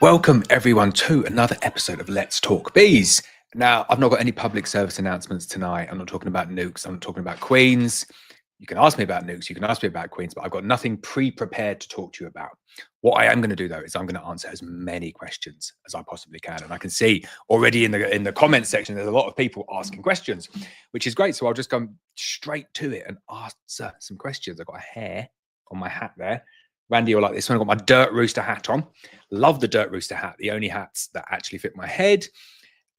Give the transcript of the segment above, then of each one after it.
Welcome everyone to another episode of Let's Talk Bees. Now, I've not got any public service announcements tonight. I'm not talking about nukes. I'm not talking about queens. You can ask me about nukes. You can ask me about queens, but I've got nothing pre-prepared to talk to you about. What I am going to do though is I'm going to answer as many questions as I possibly can, and I can see already in the comment section there's a lot of people asking questions, which is great. So I'll just go straight to it and answer some questions. I've got a hair on my hat there. Randy, you'll like this one. I've got my Dirt Rooster hat on. Love the Dirt Rooster hat. The only hats that actually fit my head.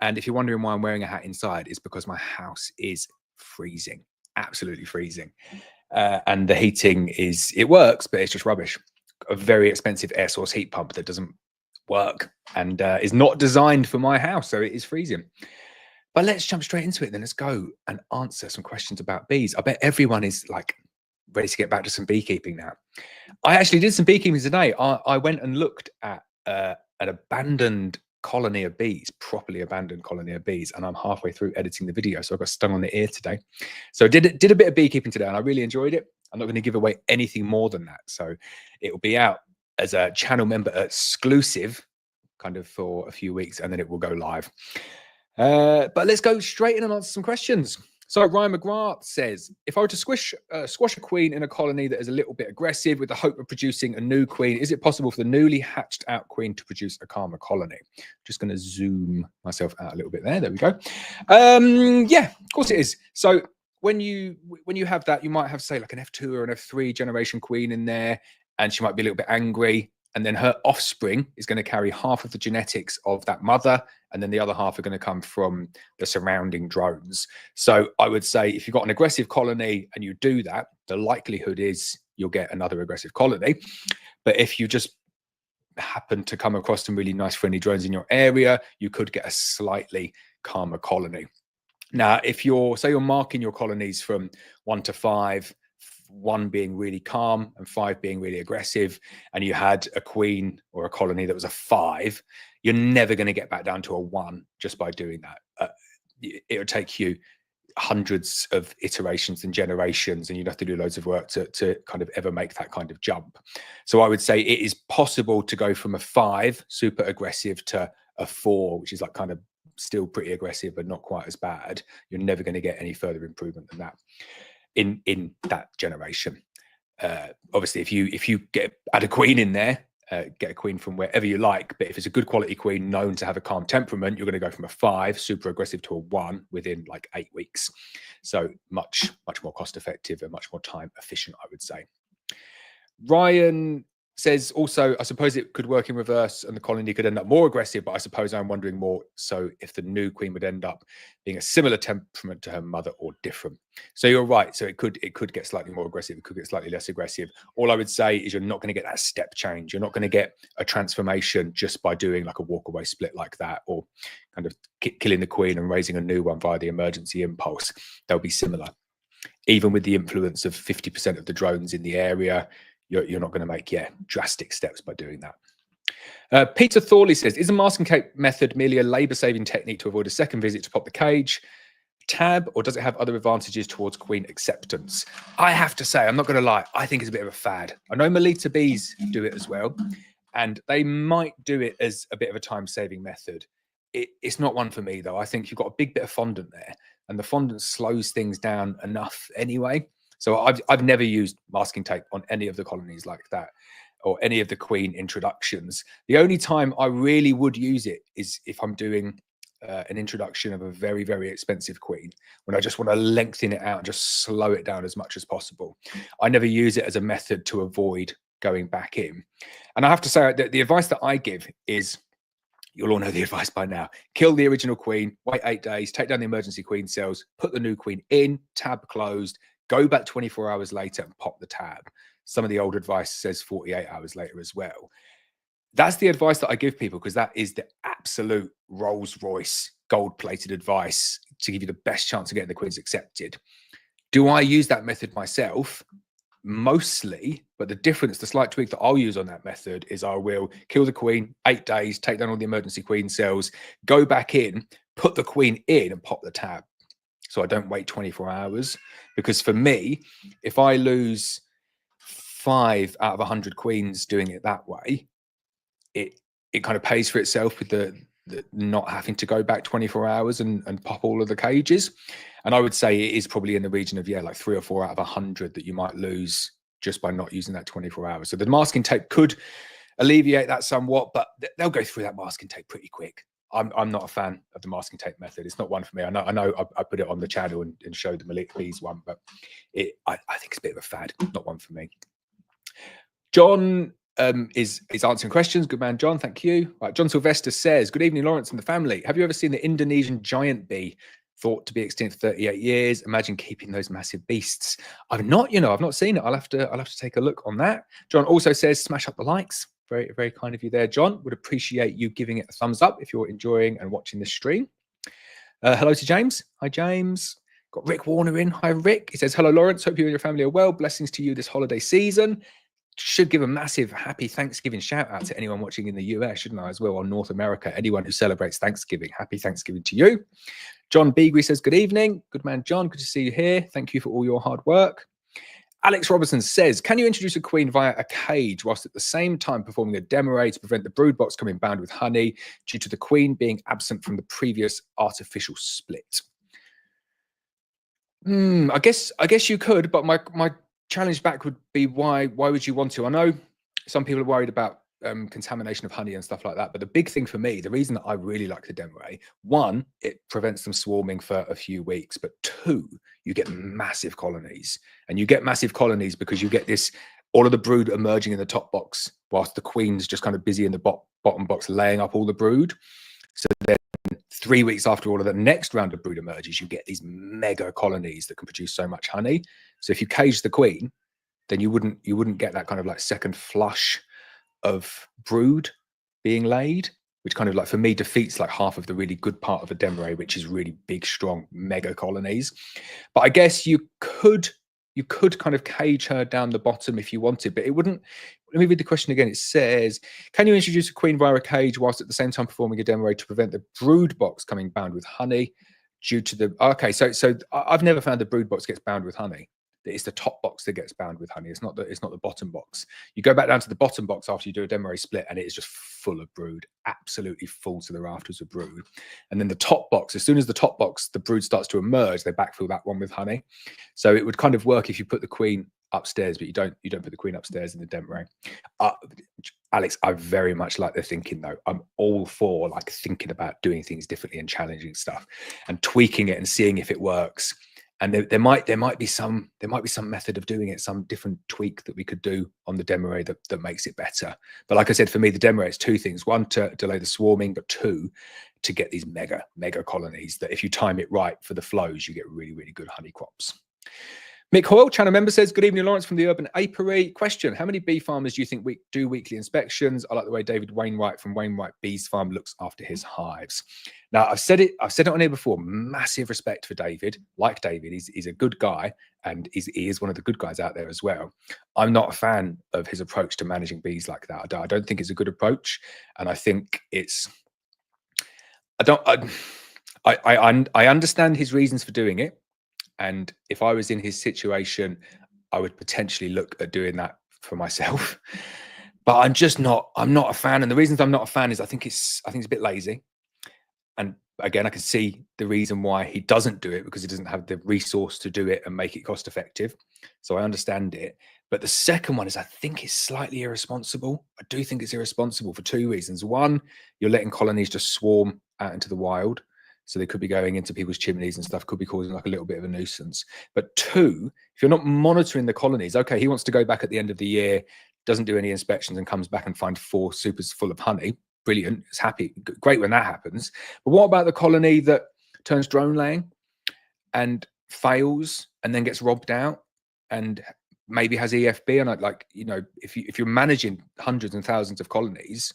And if you're wondering why I'm wearing a hat inside, it's because my house is freezing, absolutely freezing. And the heating it works, but it's just rubbish. A very expensive air source heat pump that doesn't work and is not designed for my house. So it is freezing. But let's jump straight into it. Then let's go and answer some questions about bees. I bet everyone is like ready to get back to some beekeeping now. I actually did some beekeeping today. I went and looked at an abandoned colony of bees, properly abandoned colony of bees, and I'm halfway through editing the video, so I got stung on the ear today. So I did a bit of beekeeping today, and I really enjoyed it. I'm not going to give away anything more than that, so it will be out as a channel member exclusive, kind of for a few weeks, and then it will go live. But let's go straight in and answer some questions. So Ryan McGrath says, if I were to squash a queen in a colony that is a little bit aggressive with the hope of producing a new queen, is it possible for the newly hatched out queen to produce a calmer colony? Just going to zoom myself out a little bit there. There we go. Yeah, of course it is. So when you have that, you might have, say, like an F2 or an F3 generation queen in there, and she might be a little bit angry. And then her offspring is going to carry half of the genetics of that mother, and then the other half are going to come from the surrounding drones. So I would say if you've got an aggressive colony and you do that, the likelihood is you'll get another aggressive colony. But if you just happen to come across some really nice friendly drones in your area, you could get a slightly calmer colony. Now, if you're marking your colonies from 1 to 5, 1 being really calm and 5 being really aggressive, and you had a queen or a colony that was a 5, you're never going to get back down to a 1 just by doing that. It would take you hundreds of iterations and generations, and you'd have to do loads of work to kind of ever make that kind of jump. So I would say it is possible to go from a 5 super aggressive to a 4, which is like kind of still pretty aggressive but not quite as bad. You're never going to get any further improvement than that in that generation. Obviously, if you add a queen in there, get a queen from wherever you like, but if it's a good quality queen known to have a calm temperament, you're going to go from a 5 super aggressive to a 1 within like 8 weeks. So much more cost effective and much more time efficient, I would say. Ryan says also, I suppose it could work in reverse and the colony could end up more aggressive, but I suppose I'm wondering more so if the new queen would end up being a similar temperament to her mother or different. So you're right. So it could get slightly more aggressive. It could get slightly less aggressive. All I would say is you're not going to get that step change. You're not going to get a transformation just by doing like a walk away split like that, or kind of killing the queen and raising a new one via the emergency impulse. They'll be similar. Even with the influence of 50% of the drones in the area, you're not going to make, drastic steps by doing that. Peter Thorley says, is a masking tape method merely a labour-saving technique to avoid a second visit to pop the cage tab, or does it have other advantages towards queen acceptance? I have to say, I'm not going to lie, I think it's a bit of a fad. I know Melita bees do it as well, and they might do it as a bit of a time-saving method. It's not one for me, though. I think you've got a big bit of fondant there, and the fondant slows things down enough anyway. So I've never used masking tape on any of the colonies like that, or any of the queen introductions. The only time I really would use it is if I'm doing an introduction of a very, very expensive queen, when I just want to lengthen it out and just slow it down as much as possible. I never use it as a method to avoid going back in. And I have to say that the advice that I give is, you'll all know the advice by now. Kill the original queen, wait 8 days, take down the emergency queen cells, put the new queen in, tab closed, go back 24 hours later and pop the tab. Some of the old advice says 48 hours later as well. That's the advice that I give people, because that is the absolute Rolls Royce gold-plated advice to give you the best chance of getting the queens accepted. Do I use that method myself? Mostly, but the slight tweak that I'll use on that method is I will kill the queen, 8 days, take down all the emergency queen cells, go back in, put the queen in and pop the tab. So I don't wait 24 hours, because for me, if I lose 5 out of 100 queens doing it that way, it kind of pays for itself with the not having to go back 24 hours and pop all of the cages. And I would say it is probably in the region of, yeah, like 3 or 4 out of 100 that you might lose just by not using that 24 hours. So the masking tape could alleviate that somewhat, but they'll go through that masking tape pretty quick. I'm not a fan of the masking tape method. It's not one for me. I know I put it on the channel and showed the Malik Bees one, but I think it's a bit of a fad, not one for me. John is answering questions. Good man, John. Thank you. Right, John Sylvester says, good evening, Laurence and the family. Have you ever seen the Indonesian giant bee, thought to be extinct for 38 years? Imagine keeping those massive beasts. I've not seen it. I'll have to take a look on that. John also says, smash up the likes. Very, very kind of you there, John. Would appreciate you giving it a thumbs up if you're enjoying and watching this stream. Hello to James. Hi, James. Got Rick Warner in. Hi, Rick. He says, hello, Laurence. Hope you and your family are well. Blessings to you this holiday season. Should give a massive happy Thanksgiving shout out to anyone watching in the US, shouldn't I, as well, or North America, anyone who celebrates Thanksgiving. Happy Thanksgiving to you. John Beagry says, good evening. Good man, John. Good to see you here. Thank you for all your hard work. Alex Robertson says, can you introduce a queen via a cage whilst at the same time performing a Demaree to prevent the brood box coming bound with honey due to the queen being absent from the previous artificial split? I guess you could, but my challenge back would be why would you want to? I know some people are worried about contamination of honey and stuff like that, but the big thing for me, the reason that I really like the Demaree, one, it prevents them swarming for a few weeks, but two, you get massive colonies. And you get massive colonies because you get all of the brood emerging in the top box whilst the queen's just kind of busy in the bottom box laying up all the brood. So then 3 weeks after all of the next round of brood emerges, you get these mega colonies that can produce so much honey. So if you cage the queen, then you wouldn't get that kind of like second flush of brood being laid, which kind of like for me defeats like half of the really good part of a Demaree, which is really big, strong, mega colonies. But I guess you could kind of cage her down the bottom if you wanted, but it wouldn't. Let me read the question again. It says, can you introduce a queen via a cage whilst at the same time performing a Demaree to prevent the brood box coming bound with honey due to the, okay, so I've never found the brood box gets bound with honey. It's the top box that gets bound with honey. It's not the bottom box. You go back down to the bottom box after you do a Demaree split, and it is just full of brood, absolutely full to the rafters of brood. And then the top box, as soon as the brood starts to emerge, they backfill that one with honey. So it would kind of work if you put the queen upstairs, but you don't put the queen upstairs in the Demaree. Alex, I very much like the thinking though. I'm all for like thinking about doing things differently and challenging stuff and tweaking it and seeing if it works. And there might be some method of doing it, some different tweak that we could do on the Demaree that makes it better. But like I said, for me, the Demaree is two things: one, to delay the swarming, but two, to get these mega colonies that if you time it right for the flows, you get really, really good honey crops. Mick Hoyle, channel member, says, good evening, Laurence from the Urban Apiary. Question, how many bee farmers do you think do weekly inspections? I like the way David Wainwright from Wainwright Bees Farm looks after his hives. Now, I've said it on here before, massive respect for David. Like David, he's a good guy, and he is one of the good guys out there as well. I'm not a fan of his approach to managing bees like that. I don't think it's a good approach, and I think it's, I understand his reasons for doing it. And if I was in his situation, I would potentially look at doing that for myself. But I'm not a fan. And the reasons I'm not a fan is I think it's a bit lazy. And again, I can see the reason why he doesn't do it, because he doesn't have the resource to do it and make it cost effective. So I understand it. But the second one is I think it's slightly irresponsible. I do think it's irresponsible for two reasons. One, you're letting colonies just swarm out into the wild. So they could be going into people's chimneys and stuff, could be causing like a little bit of a nuisance. But two, if you're not monitoring the colonies, okay, he wants to go back at the end of the year, doesn't do any inspections and comes back and finds 4 supers full of honey. Brilliant. It's happy. Great when that happens. But what about the colony that turns drone laying and fails and then gets robbed out and maybe has EFB? And like, you know, if you're managing hundreds and thousands of colonies,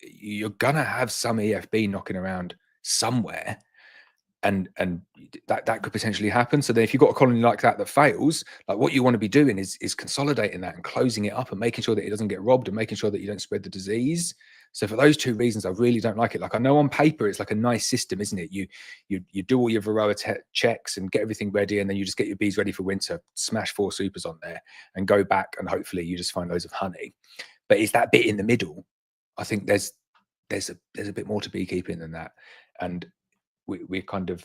you're going to have some EFB knocking around somewhere, and that could potentially happen. So then if you've got a colony like that fails, like what you want to be doing is consolidating that and closing it up and making sure that it doesn't get robbed and making sure that you don't spread the disease. So for those two reasons, I really don't like it. Like, I know on paper it's like a nice system, isn't it? You do all your Varroa checks and get everything ready, and then you just get your bees ready for winter, smash 4 supers on there and go back, and hopefully you just find loads of honey. But it's that bit in the middle I think there's a bit more to beekeeping than that, and we're kind of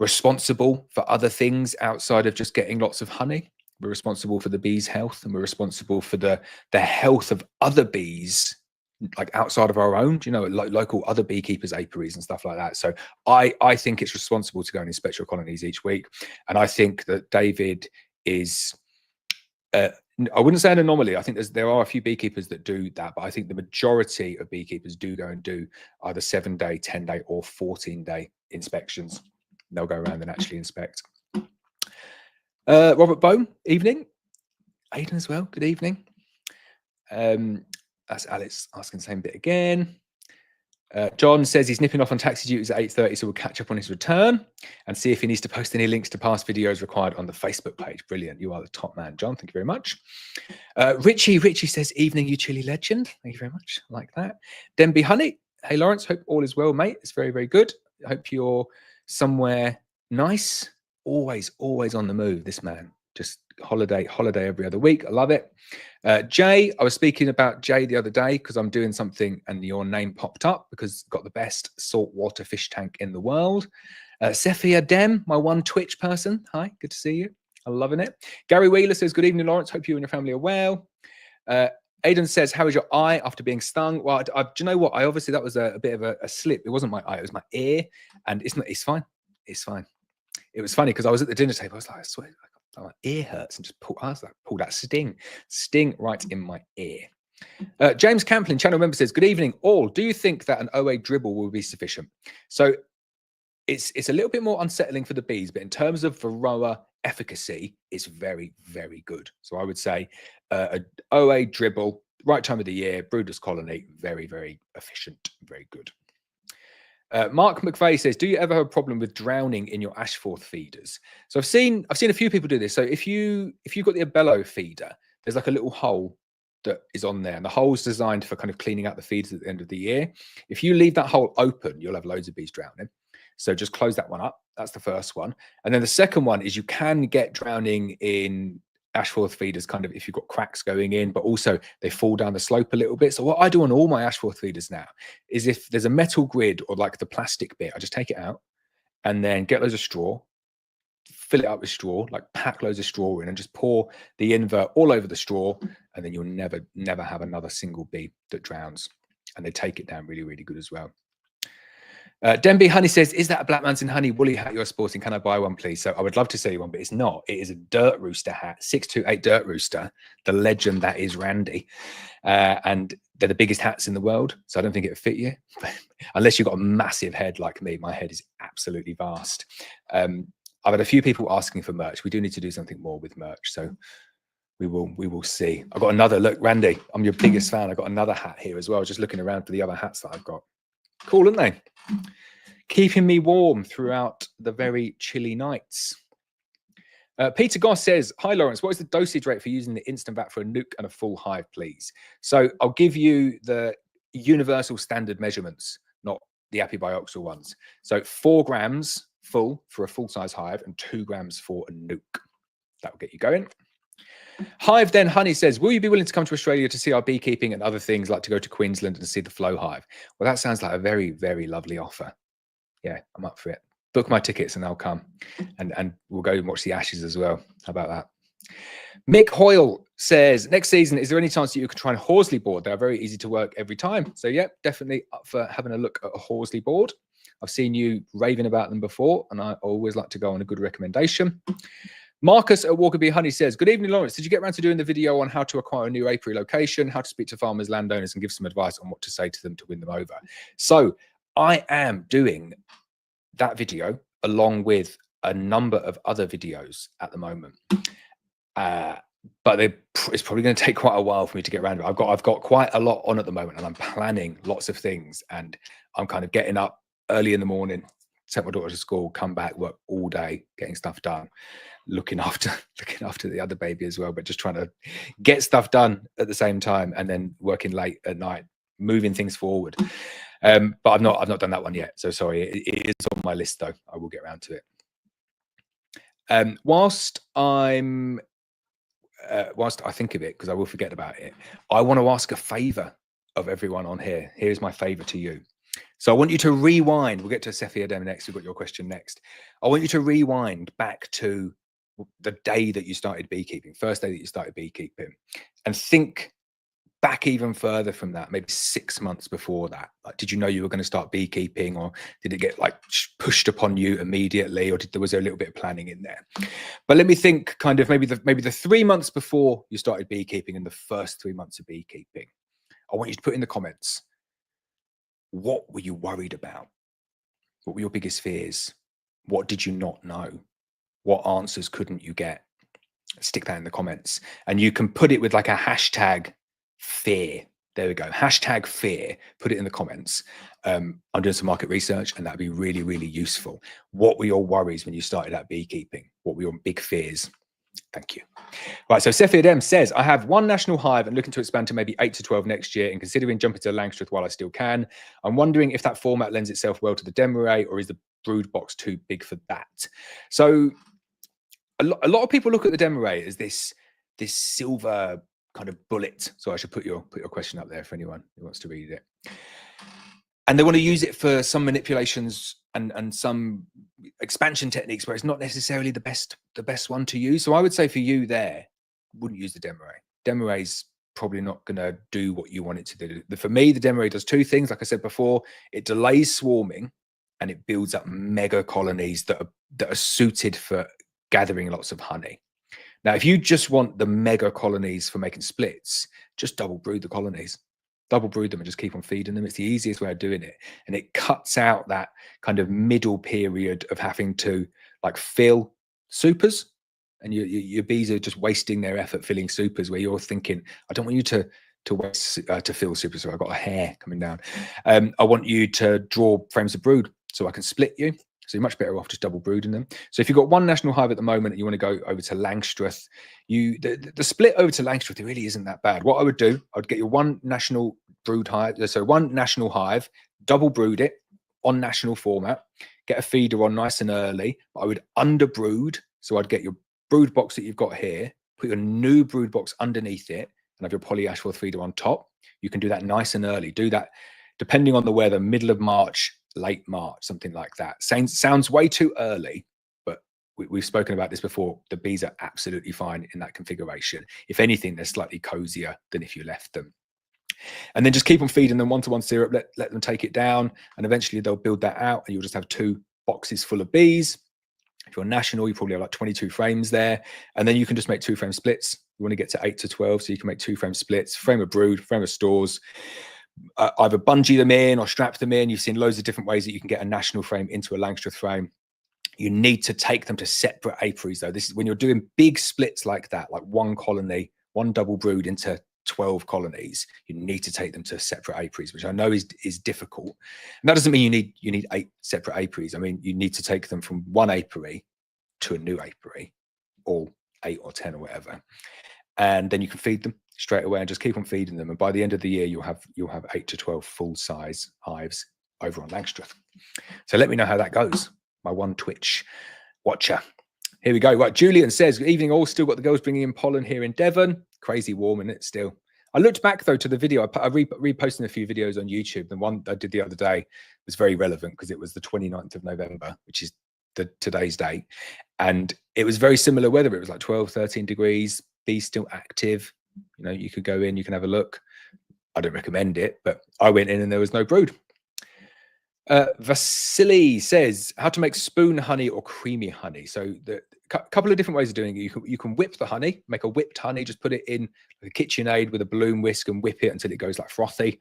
responsible for other things outside of just getting lots of honey. We're responsible for the bees' health, and we're responsible for the health of other bees, like outside of our own, you know, like local other beekeepers, apiaries and stuff like that. So I think it's responsible to go and inspect your colonies each week. And I think that David is, I wouldn't say an anomaly. I think there are a few beekeepers that do that, but I think the majority of beekeepers do go and do either 7-day, 10-day or 14-day inspections. They'll go around and actually inspect. Robert Bone, evening. Aidan as well, good evening. That's Alex asking the same bit again. John says he's nipping off on taxi duties at 8:30, so we'll catch up on his return and see if he needs to post any links to past videos required on the Facebook page. Brilliant. You are the top man, John. Thank you very much. Richie says, evening, you chilly legend. Thank you very much. I like that. Denby Honey. Hey, Laurence. Hope all is well, mate. It's very, very good. I hope you're somewhere nice. Always on the move, this man. Just holiday every other week. I love it. Jay, I was speaking about Jay the other day because I'm doing something and your name popped up because got the best saltwater fish tank in the world. Sephia Dem, my one Twitch person. Hi, good to see you. I'm loving it. Gary Wheeler says, good evening, Laurence. Hope you and your family are well. Aidan says, how is your eye after being stung? Well, do you know what? Obviously that was a bit of a slip. It wasn't my eye, it was my ear. And it's fine. It's fine. It was funny because I was at the dinner table. I was like, I swear, my ear hurts, and just pull that sting right in my ear. James Camplin, channel member, says, good evening all. Do you think that an OA dribble will be sufficient? So it's a little bit more unsettling for the bees, but in terms of Varroa efficacy, it's very, very good. So I would say an OA dribble, right time of the year, broodless colony, very, very efficient, very good. Mark McVeigh says, do you ever have a problem with drowning in your Ashforth feeders? So I've seen a few people do this. So if you've got the Abello feeder, there's like a little hole that is on there, and the hole's designed for kind of cleaning out the feeders at the end of the year. If you leave that hole open, you'll have loads of bees drowning. So just close that one up. That's the first one. And then the second one is you can get drowning in Ashforth feeders kind of if you've got cracks going in, but also they fall down the slope a little bit. So what I do on all my Ashforth feeders now is if there's a metal grid or like the plastic bit, I just take it out and then get loads of straw, fill it up with straw, like pack loads of straw in and just pour the invert all over the straw. And then you'll never have another single bee that drowns. And they take it down really, really good as well. Denby Honey says, is that a Black Mountain Honey woolly hat you're sporting? Can I buy one, please? So I would love to sell you one, but it's not. It is a dirt rooster hat, 628 dirt rooster, the legend that is Randy. And they're the biggest hats in the world. So I don't think it would fit you. Unless you've got a massive head like me. My head is absolutely vast. I've had a few people asking for merch. We do need to do something more with merch. So we will see. I've got another, look, Randy, I'm your biggest fan. I've got another hat here as well. Just looking around for the other hats that I've got. Cool, aren't they? Keeping me warm throughout the very chilly nights. Peter Goss says, hi, Laurence, what is the dosage rate for using the instant vat for a nuc and a full hive, please? So I'll give you the universal standard measurements, not the Apibioxal ones. So 4 grams full for a full-size hive and 2 grams for a nuc. That will get you going. Hive then Honey says, will you be willing to come to Australia to see our beekeeping and other things, like to go to Queensland and see the flow hive? Well, that sounds like a very, very lovely offer. Yeah, I'm up for it. Book my tickets and I'll come. And we'll go and watch the ashes as well. How about that? Mick Hoyle says, next season, is there any chance that you could try a Horsley board? They're very easy to work every time. So yeah, definitely up for having a look at a Horsley board. I've seen you raving about them before, and I always like to go on a good recommendation. Marcus at Walker Bee Honey says, good evening, Laurence. Did you get around to doing the video on how to acquire a new apiary location, how to speak to farmers, landowners, and give some advice on what to say to them to win them over? So I am doing that video along with a number of other videos at the moment. But it's probably going to take quite a while for me to get around to it. I've got quite a lot on at the moment, and I'm planning lots of things, and I'm kind of getting up early in the morning, take my daughter to school, come back, work all day, getting stuff done, looking after the other baby as well, but just trying to get stuff done at the same time, and then working late at night, moving things forward. But I've not done that one yet. So sorry, it is on my list though. I will get around to it. Whilst I think of it, because I will forget about it, I want to ask a favor of everyone on here. Here's my favor to you. So I want you to rewind. We'll get to Cephiodem next. We've got your question next. I want you to rewind back to the day that you started beekeeping, first day that you started beekeeping, and think back even further from that, maybe 6 months before that. Like, did you know you were going to start beekeeping, or did it get like pushed upon you immediately, or was there a little bit of planning in there? But let me think kind of maybe the 3 months before you started beekeeping and the first 3 months of beekeeping. I want you to put in the comments, what were you worried about? What were your biggest fears? What did you not know? What answers couldn't you get? Stick that in the comments. And you can put it with like a hashtag fear. There we go. Hashtag fear. Put it in the comments. I'm doing some market research, and that'd be really, really useful. What were your worries when you started out beekeeping? What were your big fears? Thank you. Right, so Cephiodem says, I have one national hive and looking to expand to maybe 8 to 12 next year, and considering jumping to Langstroth while I still can. I'm wondering if that format lends itself well to the Demaree, or is the brood box too big for that? So a lot of people look at the Demaree as this silver kind of bullet. So I should put your question up there for anyone who wants to read it. And they want to use it for some manipulations and some expansion techniques where it's not necessarily the best one to use. So I would say for you there, wouldn't use the Demaree. Demaree's probably not going to do what you want it to do. For me, the Demaree does two things. Like I said before, it delays swarming and it builds up mega colonies that are suited for gathering lots of honey. Now, if you just want the mega colonies for making splits, just double brood the colonies. Double brood them and just keep on feeding them. It's the easiest way of doing it. And it cuts out that kind of middle period of having to like fill supers. And your bees are just wasting their effort filling supers, where you're thinking, I don't want you to waste to fill supers. So I've got a hair coming down. I want you to draw frames of brood so I can split you. So you're much better off just double brooding them. So if you've got one national hive at the moment and you want to go over to Langstroth, the split over to Langstroth, it really isn't that bad. What I would do, I'd get your one national brood hive, so one national hive, double brood it on national format, get a feeder on nice and early. But I would underbrood. So I'd get your brood box that you've got here, put your new brood box underneath it, and have your polyash feeder on top. You can do that nice and early. Do that depending on the weather, middle of March, late March, something like that. Sounds way too early, but we've spoken about this before. The bees are absolutely fine in that configuration. If anything, they're slightly cozier than if you left them. And then just keep on feeding them one-to-one syrup, let them take it down, and eventually they'll build that out, and you'll just have 2 boxes full of bees. If you're national, you probably have like 22 frames there, and then you can just make 2 frame splits. You want to get to 8 to 12, so you can make 2 frame splits, frame of brood, frame of stores. Either bungee them in or strap them in. You've seen loads of different ways that you can get a national frame into a Langstroth frame. You need to take them to separate apiaries, though. This is when you're doing big splits like that, like one colony, one double brood into 12 colonies. You need to take them to separate apiaries, which I know is difficult. And that doesn't mean you need 8 separate apiaries. I mean, you need to take them from one apiary to a new apiary, or 8 or 10 or whatever, and then you can feed them straight away and just keep on feeding them. And by the end of the year, you'll have 8 to 12 full size hives over on Langstroth. So let me know how that goes. My one Twitch watcher. Here we go. Right, Julian says, good evening all. Still got the girls bringing in pollen here in Devon. Crazy warm, isn't it still? I looked back though to the video. I reposted a few videos on YouTube. The one I did the other day was very relevant because it was the 29th of November, which is today's date. And it was very similar weather. It was like 12, 13 degrees, bees still active. You know, you could go in, you can have a look. I don't recommend it, but I went in and there was no brood. Vasily says, how to make spoon honey or creamy honey. So the couple of different ways of doing it. You can whip the honey, make a whipped honey, just put it in a KitchenAid with a balloon whisk and whip it until it goes like frothy.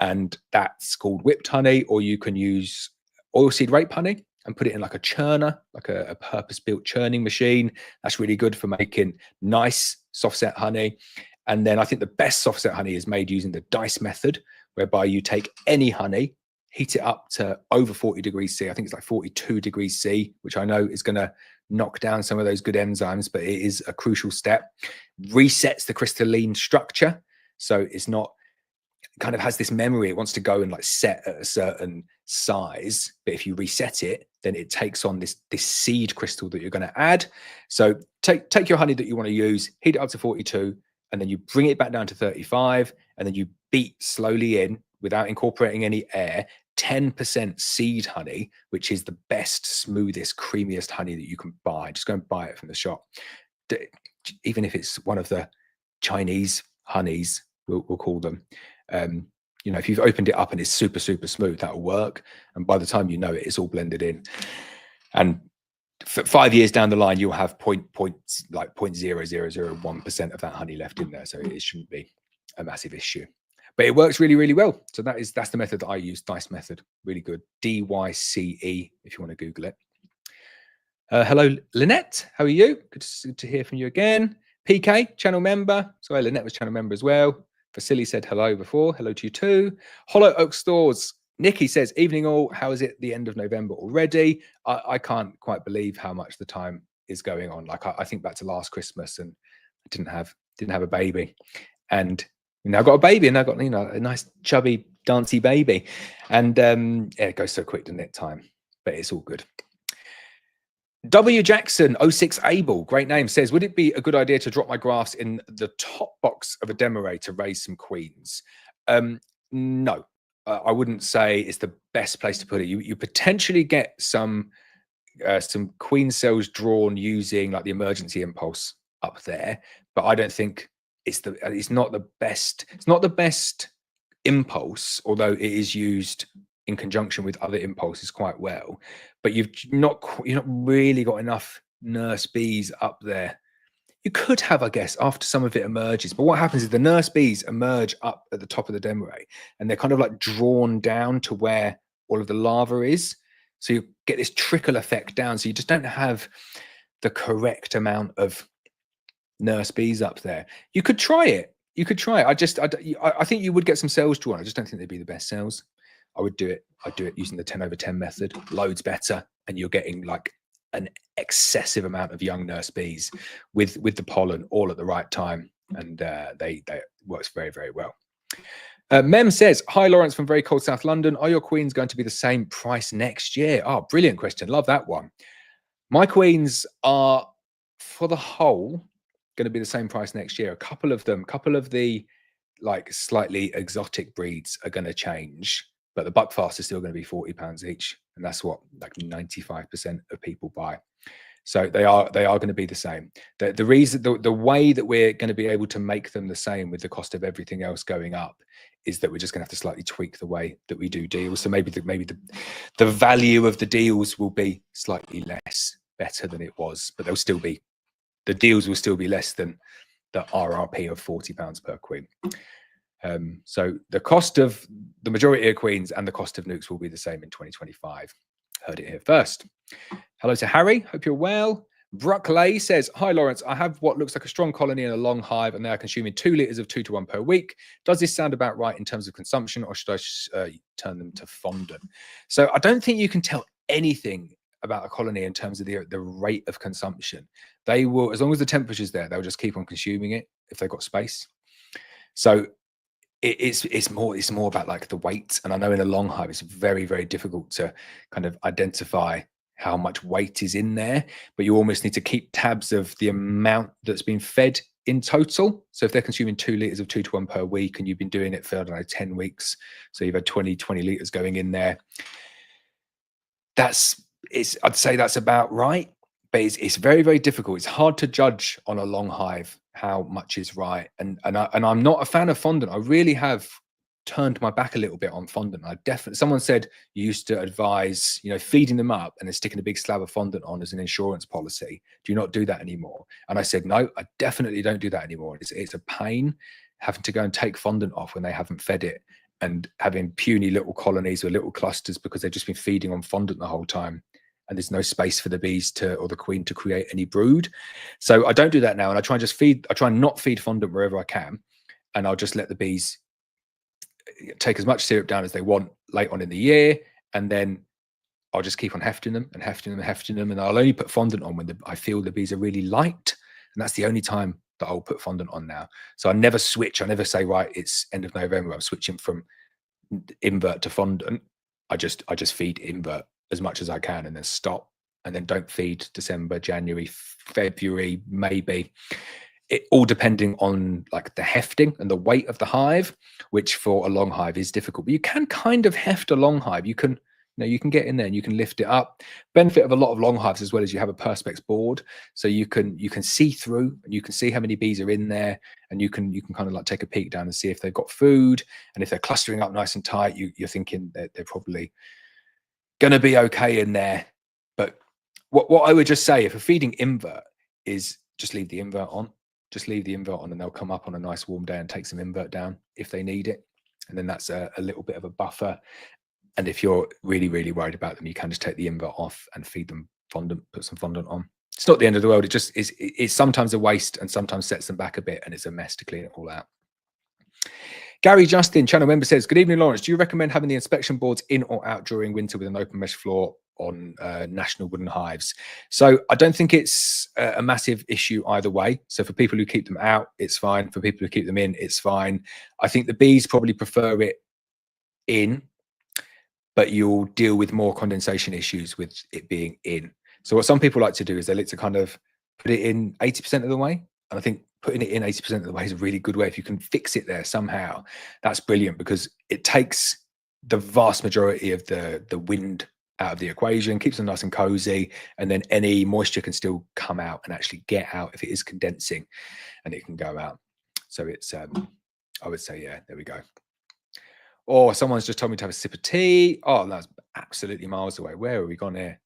And that's called whipped honey. Or you can use oilseed rape honey and put it in like a churner, like a purpose-built churning machine. That's really good for making nice soft set honey. And then I think the best soft set honey is made using the dice method, whereby you take any honey, heat it up to over 40 degrees C. I think it's like 42 degrees C, which I know is going to knock down some of those good enzymes, but it is a crucial step. Resets the crystalline structure. So it's not, kind of has this memory. It wants to go and like set at a certain size, but if you reset it, then it takes on this seed crystal that you're going to add. So take your honey that you want to use, heat it up to 42, and then you bring it back down to 35, and then you beat slowly in without incorporating any air, 10% seed honey, which is the best, smoothest, creamiest honey that you can buy. Just go and buy it from the shop. Even if it's one of the Chinese honeys, we'll call them. You know, if you've opened it up and it's super, super smooth, that'll work. And by the time you know it, it's all blended in. And for 5 years down the line, you'll have like 0.0001% of that honey left in there. So it shouldn't be a massive issue. But it works really, really well. So that's the method that I use. Dice method, really good. DYCE, if you want to Google it. Hello, Lynette. How are you? Good to hear from you again. PK, channel member. Sorry, Lynette was channel member as well. Vasily said hello before. Hello to you too. Hollow Oak Stores. Nikki says, evening all. How is it the end of November already? I can't quite believe how much the time is going on. Like I think back to last Christmas, and I didn't have a baby, and I got a baby, and I got, you know, a nice chubby dancey baby, and yeah, it goes so quick, doesn't it, time? But it's all good. W Jackson 06 Able, great name, says, would it be a good idea to drop my grafts in the top box of a Demaree to raise some queens? No, I wouldn't say it's the best place to put it. You potentially get some queen cells drawn using like the emergency impulse up there, but I don't think it's not the best. It's not the best impulse, although it is used in conjunction with other impulses quite well. But you've not really got enough nurse bees up there. You could have, I guess, after some of it emerges. But what happens is the nurse bees emerge up at the top of the Demaree, and they're kind of like drawn down to where all of the larva is. So you get this trickle effect down. So you just don't have the correct amount of nurse bees up there. You could try it. You could try it. I think you would get some cells drawn. I just don't think they'd be the best cells. I would do it. I'd do it using the 10/10 method. Loads better, and you're getting like an excessive amount of young nurse bees with the pollen all at the right time, and they works very, very well. Mem says, hi Laurence from very cold South London, are your queens going to be the same price next year? Oh, brilliant question, love that one. My queens are for the whole going to be the same price next year. A couple of the like slightly exotic breeds are going to change, but the buckfast is still going to be £40 each, and that's what like 95% of people buy. So they are going to be the same. The reason, the way that we're going to be able to make them the same with the cost of everything else going up is that we're just going to have to slightly tweak the way that we do deals. So maybe the value of the deals will be slightly less better than it was, but they'll still be, the deals will still be less than the RRP of £40 per queen. So the cost of the majority of queens and the cost of nukes will be the same in 2025. Heard it here first. Hello to Harry, hope you're well. Bruckley says, hi Laurence, I have what looks like a strong colony in a long hive, and they are consuming 2 litres of 2-to-1 per week. Does this sound about right in terms of consumption, or should I turn them to fondant? So I don't think you can tell anything about a colony in terms of the rate of consumption. They will, as long as the temperature's there, they'll just keep on consuming it if they've got space. So it's more about like the weight. And I know in a long hive, it's very, very difficult to kind of identify how much weight is in there, but you almost need to keep tabs of the amount that's been fed in total. So if they're consuming 2 litres of 2-to-1 per week, and you've been doing it for, I don't know, 10 weeks, so you've had 20 litres going in there, I'd say that's about right. But it's very, very difficult. It's hard to judge on a long hive how much is right. And I'm not a fan of fondant. I really have turned my back a little bit on fondant. Someone said you used to advise, feeding them up and then sticking a big slab of fondant on as an insurance policy. Do you not do that anymore? And I said, no, I definitely don't do that anymore. It's a pain having to go and take fondant off when they haven't fed it, and having puny little colonies or little clusters because they've just been feeding on fondant the whole time, and there's no space for the bees or the queen to create any brood. So I don't do that now, and I try and not feed fondant wherever I can, and I'll just let the bees take as much syrup down as they want late on in the year, and then I'll just keep on hefting them, and I'll only put fondant on when I feel the bees are really light, and that's the only time that I'll put fondant on now. So I never switch. I never say, right, it's end of November, I'm switching from invert to fondant. I just feed invert as much as I can and then stop, and then don't feed December, January, February, maybe. it all depending on like the hefting and the weight of the hive, which for a long hive is difficult. But you can kind of heft a long hive. You can, you can get in there and you can lift it up. Benefit of a lot of long hives as well is you have a perspex board, so you can see through and you can see how many bees are in there, and you can kind of like take a peek down and see if they've got food, and if they're clustering up nice and tight, you're thinking that they're probably going to be okay in there. But what I would just say, if a feeding invert, is just leave the invert on. Just leave the invert on, and they'll come up on a nice warm day and take some invert down if they need it. And then that's a little bit of a buffer. And if you're really, really worried about them, you can just take the invert off and feed them fondant, put some fondant on. It's not the end of the world. It just is, it's sometimes a waste and sometimes sets them back a bit, and it's a mess to clean it all out. Gary Justin, channel member, says, good evening, Laurence. Do you recommend having the inspection boards in or out during winter with an open mesh floor on national wooden hives? So I don't think it's a massive issue either way. So for people who keep them out, it's fine. For people who keep them in, it's fine. I think the bees probably prefer it in, but you'll deal with more condensation issues with it being in. So what some people like to do is they like to kind of put it in 80% of the way. And I think putting it in 80% of the way is a really good way. If you can fix it there somehow, that's brilliant, because it takes the vast majority of the wind out of the equation, keeps them nice and cozy, and then any moisture can still come out and actually get out if it is condensing, and it can go out. So it's, I would say, yeah, there we go. Or someone's just told me to have a sip of tea. Oh, that's absolutely miles away. Where are we gone here?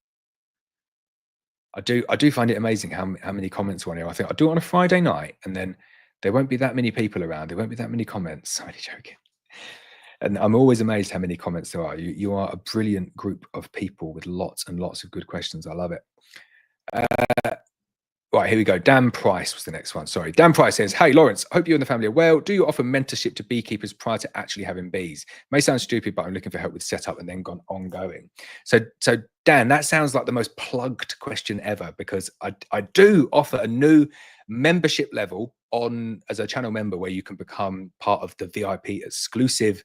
I do find it amazing how many comments are on here. I think I'll do it on a Friday night, and then there won't be that many people around. There won't be that many comments. I'm only joking. And I'm always amazed how many comments there are. You are a brilliant group of people with lots and lots of good questions. I love it. Right, here we go. Dan Price was the next one. Sorry. Dan Price says, hey, Laurence, hope you and the family are well. Do you offer mentorship to beekeepers prior to actually having bees? May sound stupid, but I'm looking for help with setup and then gone ongoing. So Dan, that sounds like the most plugged question ever, because I do offer a new membership level on as a channel member, where you can become part of the VIP exclusive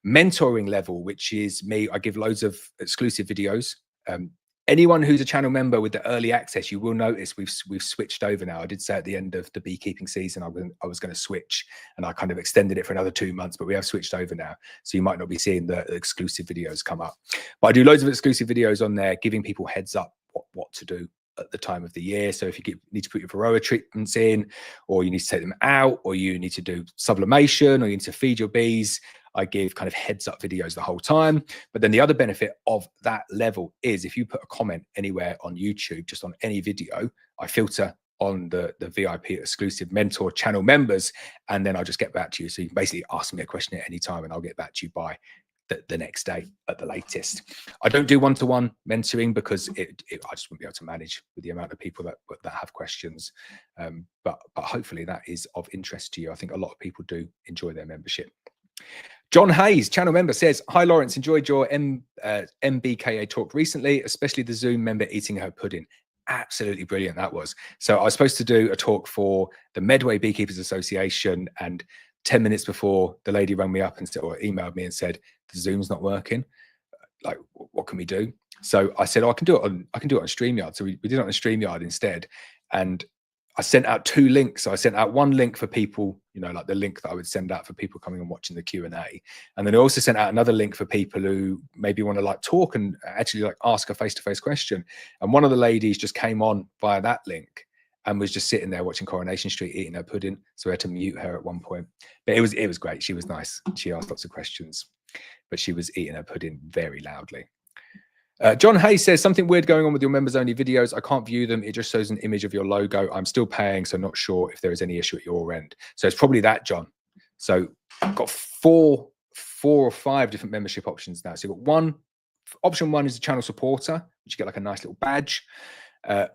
mentoring level, which is me. I give loads of exclusive videos. Anyone who's a channel member with the early access, you will notice we've switched over now. I did say at the end of the beekeeping season I was going to switch, and I kind of extended it for another 2 months, but we have switched over now. So you might not be seeing the exclusive videos come up. But I do loads of exclusive videos on there, giving people heads up what to do at the time of the year. So if you need to put your Varroa treatments in, or you need to take them out, or you need to do sublimation, or you need to feed your bees, I give kind of heads up videos the whole time. But then the other benefit of that level is if you put a comment anywhere on YouTube, just on any video, I filter on the VIP exclusive mentor channel members, and then I'll just get back to you. So you can basically ask me a question at any time, and I'll get back to you by the next day at the latest. I don't do one-to-one mentoring because I just wouldn't be able to manage with the amount of people that have questions. But hopefully that is of interest to you. I think a lot of people do enjoy their membership. John Hayes, channel member, says, hi, Laurence, enjoyed your MBKA talk recently, especially the Zoom member eating her pudding. Absolutely brilliant that was. So I was supposed to do a talk for the Medway Beekeepers Association, and 10 minutes before, the lady rang me up and said, or emailed me and said, the Zoom's not working. Like, what can we do? So I said, oh, I can do it on StreamYard. So we did it on StreamYard instead. And I sent out 2 links. So I sent out one link for people, like the link that I would send out for people coming and watching the Q&A. And then I also sent out another link for people who maybe want to like talk and actually like ask a face-to-face question. And one of the ladies just came on via that link and was just sitting there watching Coronation Street eating her pudding. So we had to mute her at one point. But it was great. She was nice. She asked lots of questions, but she was eating her pudding very loudly. John Hayes says, something weird going on with your members only videos. I can't view them. It just shows an image of your logo. I'm still paying, so not sure if there is any issue at your end. So it's probably that, John. So I've got four or five different membership options now. So you've got option 1 is a channel supporter, which you get like a nice little badge.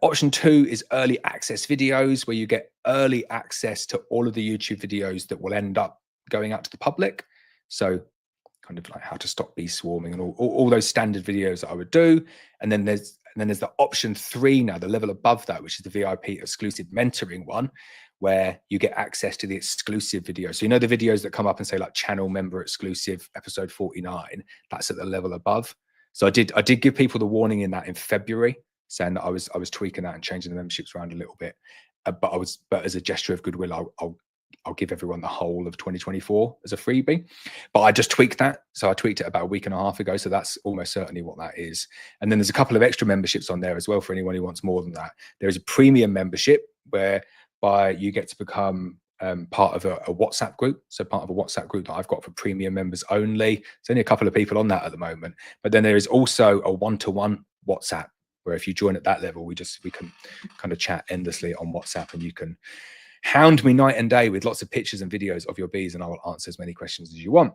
Option 2 is early access videos, where you get early access to all of the YouTube videos that will end up going out to the public. So kind of like how to stop bees swarming and all those standard videos that I would do. And then there's the option 3 now, the level above that, which is the VIP exclusive mentoring one, where you get access to the exclusive videos. So the videos that come up and say like channel member exclusive episode 49, that's at the level above. So I did give people the warning in February, saying that I was tweaking that and changing the memberships around a little bit. but as a gesture of goodwill, I'll give everyone the whole of 2024 as a freebie. But I just tweaked that. So I tweaked it about a week and a half ago. So that's almost certainly what that is. And then there's a couple of extra memberships on there as well for anyone who wants more than that. There is a premium membership whereby you get to become part of a WhatsApp group. So part of a WhatsApp group that I've got for premium members only. There's only a couple of people on that at the moment. But then there is also a one-to-one WhatsApp where if you join at that level, we can kind of chat endlessly on WhatsApp, and you can hound me night and day with lots of pictures and videos of your bees, and I will answer as many questions as you want.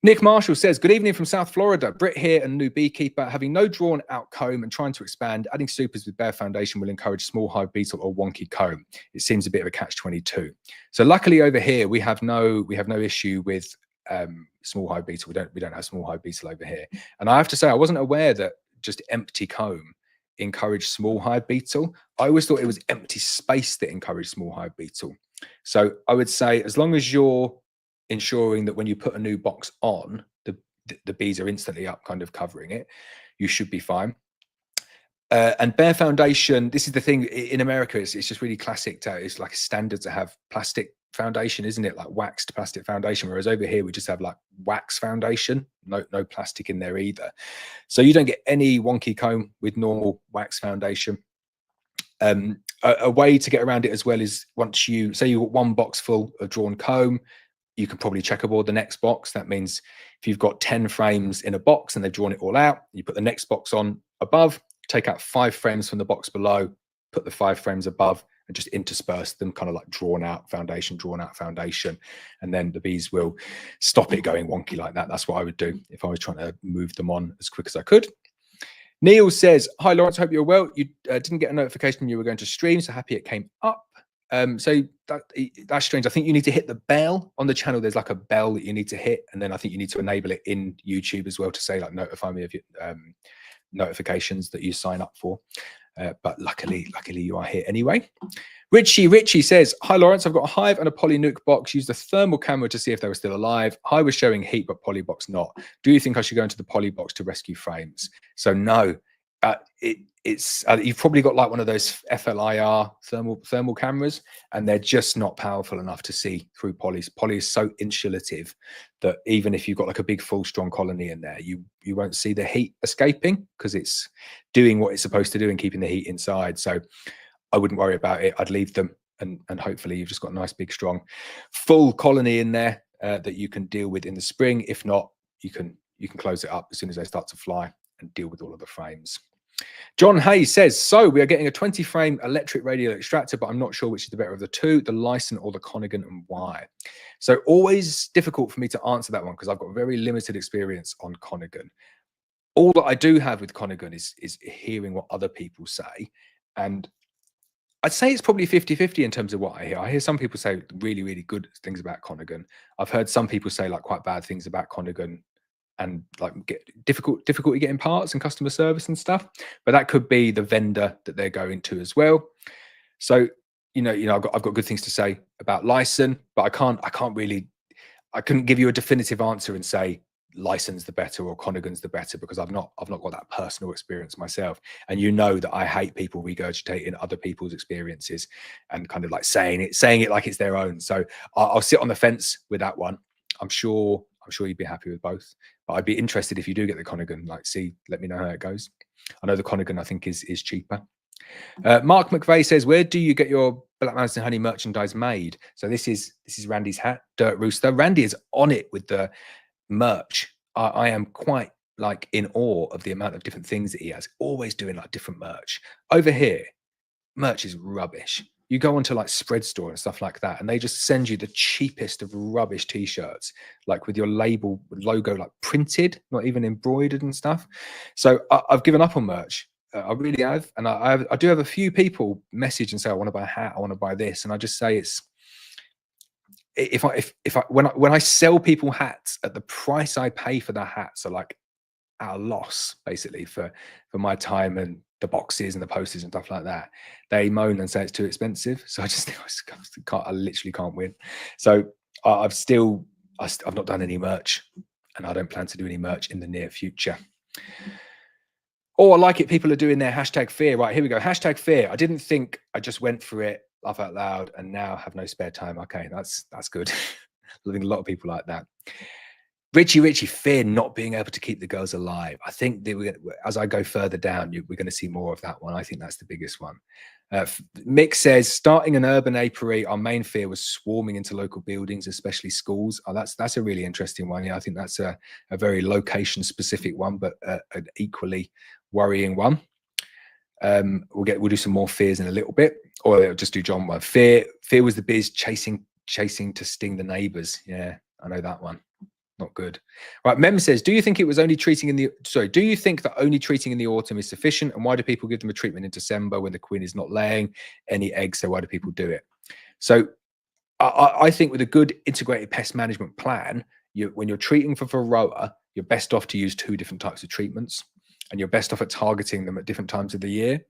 Nick Marshall says, good evening from South Florida. Britt here and new beekeeper. Having no drawn out comb and trying to expand, adding supers with bare foundation will encourage small hive beetle or wonky comb. It seems a bit of a catch-22. So luckily over here, we have no issue with small hive beetle. We don't have small hive beetle over here. And I have to say, I wasn't aware that just empty comb encouraged small hive beetle. I always thought it was empty space that encouraged small hive beetle. So I would say, as long as you're ensuring that when you put a new box on, the bees are instantly up kind of covering it, you should be fine. And bare foundation, this is the thing in America, it's just really classic. It's like a standard to have plastic foundation, isn't it? Like waxed plastic foundation, whereas over here we just have like wax foundation, no plastic in there either. So you don't get any wonky comb with normal wax foundation. A way to get around it as well is, once you say you've got one box full of drawn comb, you can probably checkerboard the next box. That means if you've got 10 frames in a box and they've drawn it all out, you put the next box on above, take out 5 frames from the box below, put the 5 frames above, and just intersperse them, kind of like drawn out foundation. And then the bees will stop it going wonky like that. That's what I would do if I was trying to move them on as quick as I could. Neil says, hi, Laurence, hope you're well. You didn't get a notification you were going to stream, so happy it came up. So that's strange. I think you need to hit the bell on the channel. There's like a bell that you need to hit, and then I think you need to enable it in YouTube as well to say, like, notify me of your notifications that you sign up for. But luckily you are here anyway. Richie says, hi Laurence, I've got a Hive and a Paynes Nuc box. Used a thermal camera to see if they were still alive. Hive was showing heat, but Poly box not. Do you think I should go into the Poly box to rescue frames? So no, you've probably got like one of those FLIR thermal cameras, and they're just not powerful enough to see through Polys. Poly is so insulative that even if you've got like a big full strong colony in there, you won't see the heat escaping because it's doing what it's supposed to do and keeping the heat inside. So I wouldn't worry about it. I'd leave them, and hopefully you've just got a nice big strong full colony in there that you can deal with in the spring. If not, you can close it up as soon as they start to fly and deal with all of the frames. John Hayes says, so we are getting a 20 frame electric radial extractor, but I'm not sure which is the better of the two, the Lyson or the Connigan, and why. So always difficult for me to answer that one because I've got very limited experience on Connigan. All that I do have with Connigan is hearing what other people say. And I'd say it's probably 50-50 in terms of what I hear. I hear some people say really, really good things about Connigan. I've heard some people say like quite bad things about Connigan, and like difficulty getting parts and customer service and stuff. But that could be the vendor that they're going to as well. So I've got good things to say about Lyson, but I couldn't give you a definitive answer and say Lyson's the better or Connigan's the better, because I've not got that personal experience myself. And you know that I hate people regurgitating other people's experiences and kind of like saying it like it's their own. So I'll sit on the fence with that one. I'm sure you'd be happy with both, but I'd be interested if you do get the Connigan. Let me know how it goes. I know the Connigan I think is cheaper. Mark McVeigh says, where do you get your Black Mountain Honey merchandise made? So this is Randy's hat, Dirt Rooster. Randy is on it with the merch. I am quite like in awe of the amount of different things that he has, always doing like different merch. Over here, merch is rubbish. You go onto like Spread Store and stuff like that, and they just send you the cheapest of rubbish t-shirts, like with your logo like printed, not even embroidered and stuff. So I've given up on merch. I really have. And I do have a few people message and say, I want to buy a hat, I want to buy this. And I just say when I sell people hats at the price I pay for the hats are like at a loss, basically, for my time and the boxes and the posters and stuff like that, they moan and say it's too expensive. So I literally can't win. So I've not done any merch, and I don't plan to do any merch in the near future. Oh, I like it. People are doing their hashtag fear. Right, here we go. Hashtag fear. I didn't think, I just went for it, laugh out loud, and now have no spare time. Okay, that's good. I think a lot of people like that. Richie, fear not being able to keep the girls alive. I think that as I go further down, we're going to see more of that one. I think that's the biggest one. Mick says, starting an urban apiary, our main fear was swarming into local buildings, especially schools. Oh, that's a really interesting one. Yeah, I think that's a very location-specific one, but an equally worrying one. We'll do some more fears in a little bit, or I'll just do John one. Fear was the bees chasing to sting the neighbors. Yeah, I know that one. Not good. Right, Mem says, do you think it was only treating in the do you think that only treating in the autumn is sufficient? And why do people give them a treatment in December when the queen is not laying any eggs? So why do people do it? So I think with a good integrated pest management plan, when you're treating for Varroa, you're best off to use 2 different types of treatments, and you're best off at targeting them at different times of the year.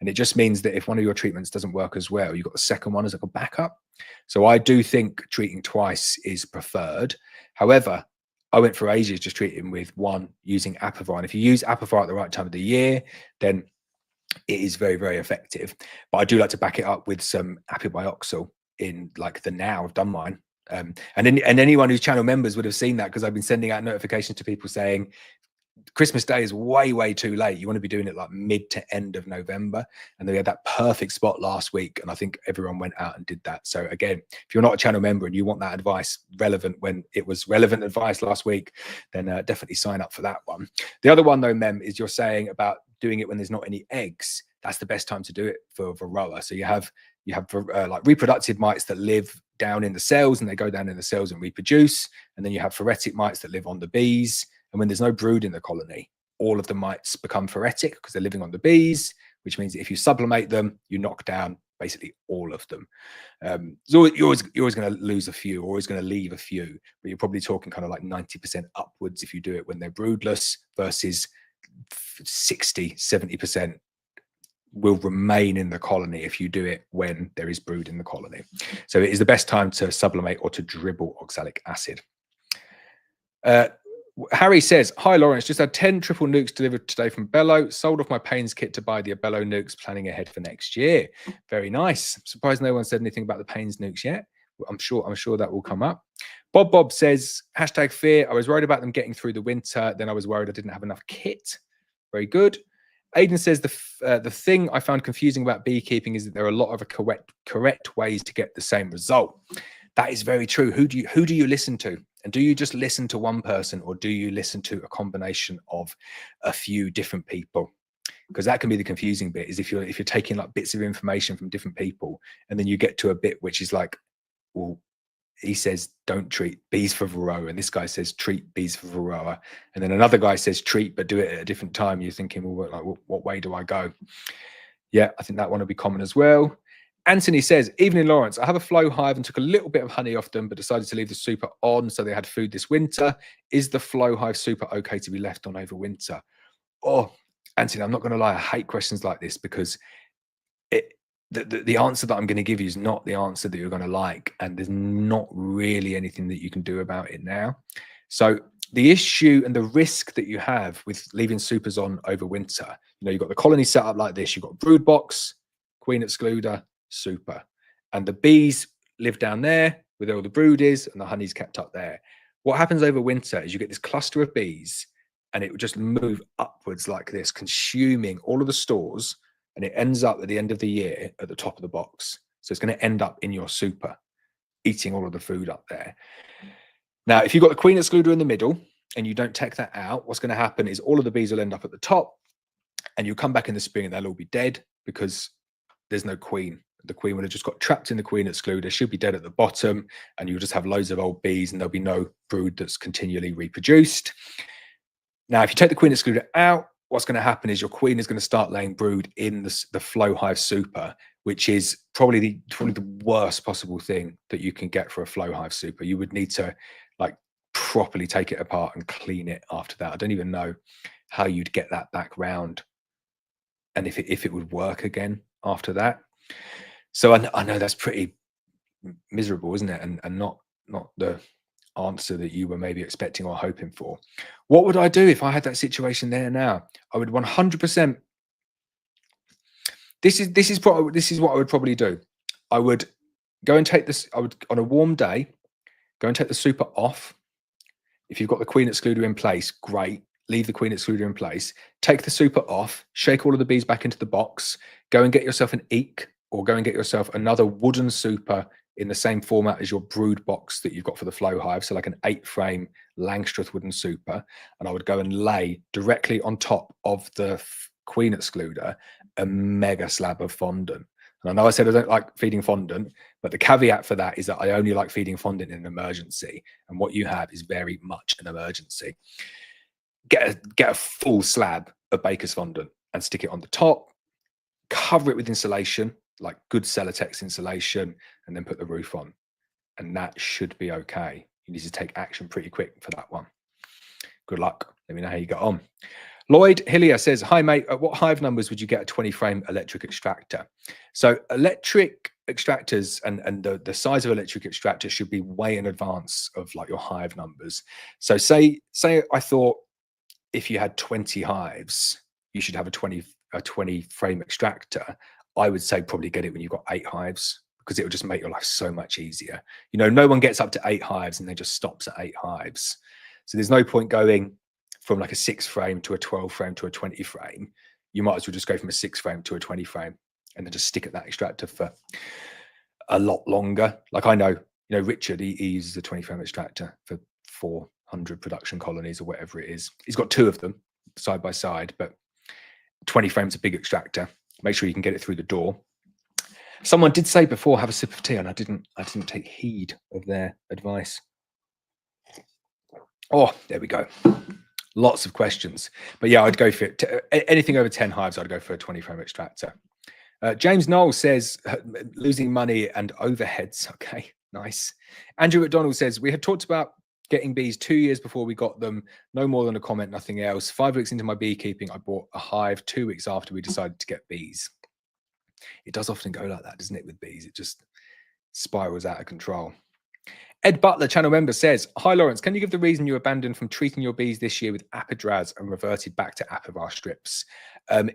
And it just means that if one of your treatments doesn't work as well, you've got the second one as like a backup. So I do think treating twice is preferred. However, I went for ages just treating with one using Apiary. And if you use Apiary at the right time of the year, then it is very, very effective. But I do like to back it up with some Apibioxal in like the now. I've done mine. And anyone who's channel members would have seen that, because I've been sending out notifications to people saying, Christmas Day is way too late. You want to be doing it like mid to end of November. And they had that perfect spot last week, and I think everyone went out and did that. So again, if you're not a channel member and you want that advice relevant when it was relevant advice last week, then definitely sign up for that one. The other one though, Mem, is you're saying about doing it when there's not any eggs. That's the best time to do it for Varroa. So you have like reproductive mites that live down in the cells, and they go down in the cells and reproduce. And then you have phoretic mites that live on the bees. And when there's no brood in the colony, all of the mites become phoretic because they're living on the bees, which means that if you sublimate them, you knock down basically all of them. So you're always going to lose a few, always going to leave a few, but you're probably talking kind of like 90% upwards if you do it when they're broodless, versus 60, 70% will remain in the colony if you do it when there is brood in the colony. So it is the best time to sublimate or to dribble oxalic acid. Harry says, hi Laurence, just had 10 triple nucs delivered today from Bello. Sold off my Paynes kit to buy the Bello nucs, planning ahead for next year. Very nice. I'm surprised no one said anything about the Paynes nucs yet. I'm sure that will come up. Bob says, hashtag fear. I was worried about them getting through the winter. Then I was worried I didn't have enough kit. Very good. Aidan says, the thing I found confusing about beekeeping is that there are a lot of correct ways to get the same result. That is very true. Who do you listen to? And do you just listen to one person, or do you listen to a combination of a few different people? Because that can be the confusing bit, is if you're taking like bits of information from different people, and then you get to a bit which is like, well, he says don't treat bees for Varroa, and this guy says treat bees for Varroa, and then another guy says treat but do it at a different time. You're thinking, well, like, what way do I go? Yeah, I think that one will be common as well. Anthony says, evening Laurence, I have a flow hive and took a little bit of honey off them, but decided to leave the super on so they had food this winter. Is the flow hive super okay to be left on over winter? Oh, Anthony, I'm not going to lie, I hate questions like this, because the answer that I'm going to give you is not the answer that you're going to like, and there's not really anything that you can do about it now. So the issue and the risk that you have with leaving supers on over winter, you've got the colony set up like this. You've got brood box, queen excluder, super, and the bees live down there where all the brood is, and the honey's kept up there. What happens over winter is you get this cluster of bees, and it will just move upwards like this, consuming all of the stores, and it ends up at the end of the year at the top of the box. So it's going to end up in your super, eating all of the food up there. Now, if you've got the queen excluder in the middle and you don't take that out, what's going to happen is all of the bees will end up at the top, and you'll come back in the spring and they'll all be dead because there's no queen. The queen would have just got trapped in the queen excluder. She'll be dead at the bottom, and you'll just have loads of old bees, and there'll be no brood that's continually reproduced. Now, if you take the queen excluder out, what's going to happen is your queen is going to start laying brood in the flow hive super, which is probably the worst possible thing that you can get for a flow hive super. You would need to like properly take it apart and clean it after that. I don't even know how you'd get that back round, and if it would work again after that. So I know that's pretty miserable, isn't it? And not the answer that you were maybe expecting or hoping for. What would I do if I had that situation there now? I would 100%. This is what I would probably do. I would go and take this. I would, on a warm day, go and take the super off. If you've got the queen excluder in place, great. Leave the queen excluder in place. Take the super off. Shake all of the bees back into the box. Go and get yourself an eek, or go and get yourself another wooden super in the same format as your brood box that you've got for the flow hive. So like an 8-frame Langstroth wooden super. And I would go and lay directly on top of the queen excluder a mega slab of fondant. And I know I said I don't like feeding fondant, but the caveat for that is that I only like feeding fondant in an emergency. And what you have is very much an emergency. Get a full slab of baker's fondant and stick it on the top. Cover it with insulation, like good Celotex insulation, and then put the roof on. And that should be okay. You need to take action pretty quick for that one. Good luck. Let me know how you got on. Lloyd Hillier says, hi, mate. At what hive numbers would you get a 20-frame electric extractor? So electric extractors and the size of electric extractors should be way in advance of like your hive numbers. So say I thought if you had 20 hives, you should have a 20-frame extractor. I would say probably get it when you've got 8 hives, because it will just make your life so much easier. You know, no one gets up to 8 hives and then just stops at 8 hives. So there's no point going from like a 6-frame to a 12-frame to a 20-frame. You might as well just go from a 6-frame to a 20-frame and then just stick at that extractor for a lot longer. Like I know, you know, Richard, he uses a 20-frame extractor for 400 production colonies or whatever it is. He's got 2 of them side by side, but 20 frames a big extractor. Make sure you can get it through the door. Someone did say before, have a sip of tea, and I didn't take heed of their advice. Oh, there we go. Lots of questions. But yeah, I'd go for it. Anything over 10 hives, I'd go for a 20-frame extractor. James Knoll says, losing money and overheads. Okay, nice. Andrew McDonald says, we had talked about getting bees 2 years before we got them. No more than a comment, nothing else. 5 weeks into my beekeeping, I bought a hive 2 weeks after we decided to get bees. It does often go like that, doesn't it, with bees? It just spirals out of control. Ed Butler, channel member, says, hi, Laurence, can you give the reason you abandoned from treating your bees this year with apidraz and reverted back to apivar strips?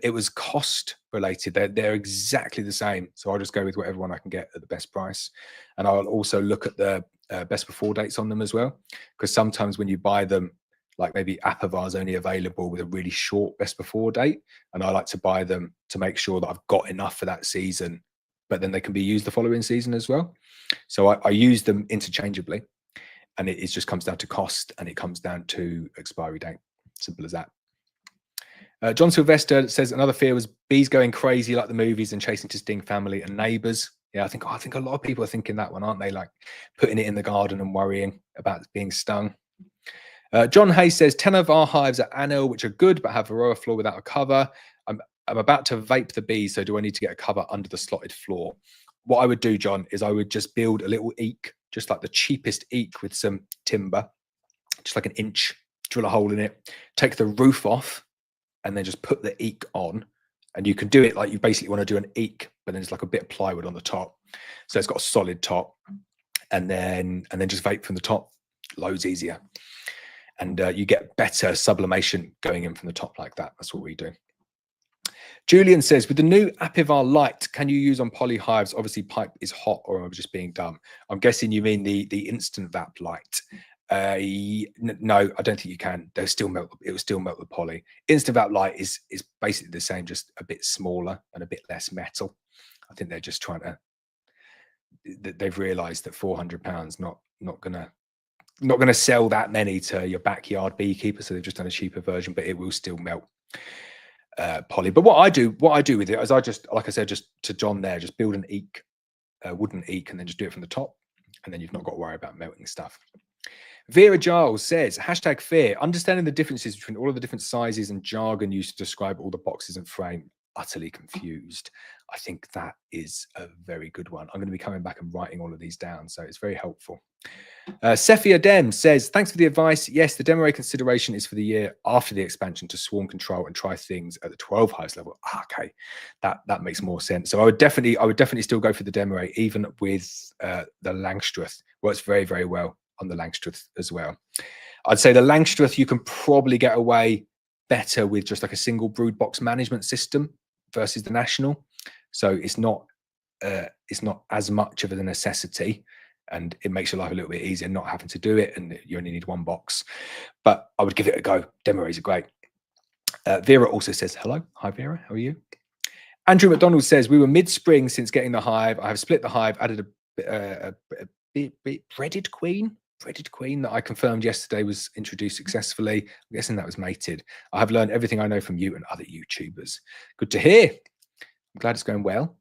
It was cost related. They're exactly the same. So I'll just go with whatever one I can get at the best price. And I'll also look at the best before dates on them as well. Because sometimes when you buy them, like maybe apivar is only available with a really short best before date. And I like to buy them to make sure that I've got enough for that season, but then they can be used the following season as well. So I use them interchangeably, and it just comes down to cost, and it comes down to expiry date. Simple as that. John Sylvester says another fear was bees going crazy like the movies and chasing to sting family and neighbors. Yeah, I think a lot of people are thinking that one, aren't they? Like putting it in the garden and worrying about being stung. John Hayes says 10 of our hives are annual, which are good, but have Varroa floor without a cover. I'm about to vape the bees, so do I need to get a cover under the slotted floor? What I would do, John, is I would just build a little eek, just like the cheapest eek with some timber, just like an inch, drill a hole in it, take the roof off, and then just put the eek on. And you can do it like you basically want to do an eek, but then it's like a bit of plywood on the top. So it's got a solid top, and then just vape from the top. Loads easier. And you get better sublimation going in from the top like that. That's what we do. Julian says, with the new Apivar light, can you use on poly hives? Obviously, pipe is hot, or am I just being dumb? I'm guessing you mean the instant vap light. No, I don't think you can. They'll still melt. It will still melt the poly. Instant vap light is basically the same, just a bit smaller and a bit less metal. I think they're just trying to. They've realised that £400 not gonna sell that many to your backyard beekeeper, so they've just done a cheaper version, but it will still melt poly. But what I do with it is I just, like I said, just to John there, just build an eek, a wooden eek, and then just do it from the top, and then you've not got to worry about melting stuff. Vera Giles says, hashtag fear, understanding the differences between all of the different sizes and jargon used to describe all the boxes and frame, utterly confused. I think that is a very good one. I'm going to be coming back and writing all of these down, so it's very helpful. Cephia Dem says, thanks for the advice. Yes, the Demaree consideration is for the year after the expansion to swarm control and try things at the 12 hives level. Okay, that makes more sense. So I would definitely still go for the Demaree, even with the Langstroth. Works very, very well on the Langstroth as well. I'd say the Langstroth, you can probably get away better with just like a single brood box management system versus the national. So it's not as much of a necessity, and it makes your life a little bit easier not having to do it, and you only need one box. But I would give it a go. Demarees are great. Vera also says, hello. Hi, Vera. How are you? Andrew McDonald says, we were mid-spring since getting the hive. I have split the hive, added a breaded queen that I confirmed yesterday was introduced successfully. I'm guessing that was mated. I have learned everything I know from you and other YouTubers. Good to hear. I'm glad it's going well.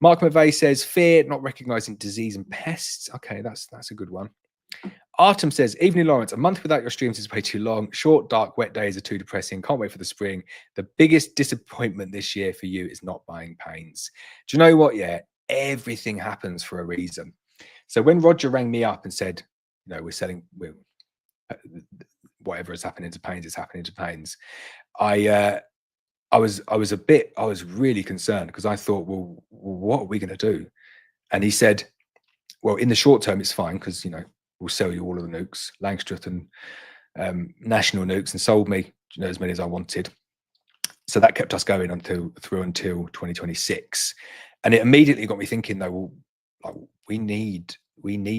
Mark McVeigh says, fear, not recognizing disease and pests. Okay, that's a good one. Artem says, evening, Laurence. A month without your streams is way too long. Short, dark, wet days are too depressing. Can't wait for the spring. The biggest disappointment this year for you is not buying Paynes. Do you know what? Yeah, everything happens for a reason. So when Roger rang me up and said, you know, we're selling, whatever is happening to Paynes is happening to Paynes, I was really concerned, because I thought, well, what are we going to do? And he said, well, in the short term, it's fine, because, you know, we'll sell you all of the Nucs, Langstroth and national Nucs, and sold me, you know, as many as I wanted. So that kept us going until 2026. And it immediately got me thinking, though, well, like, we need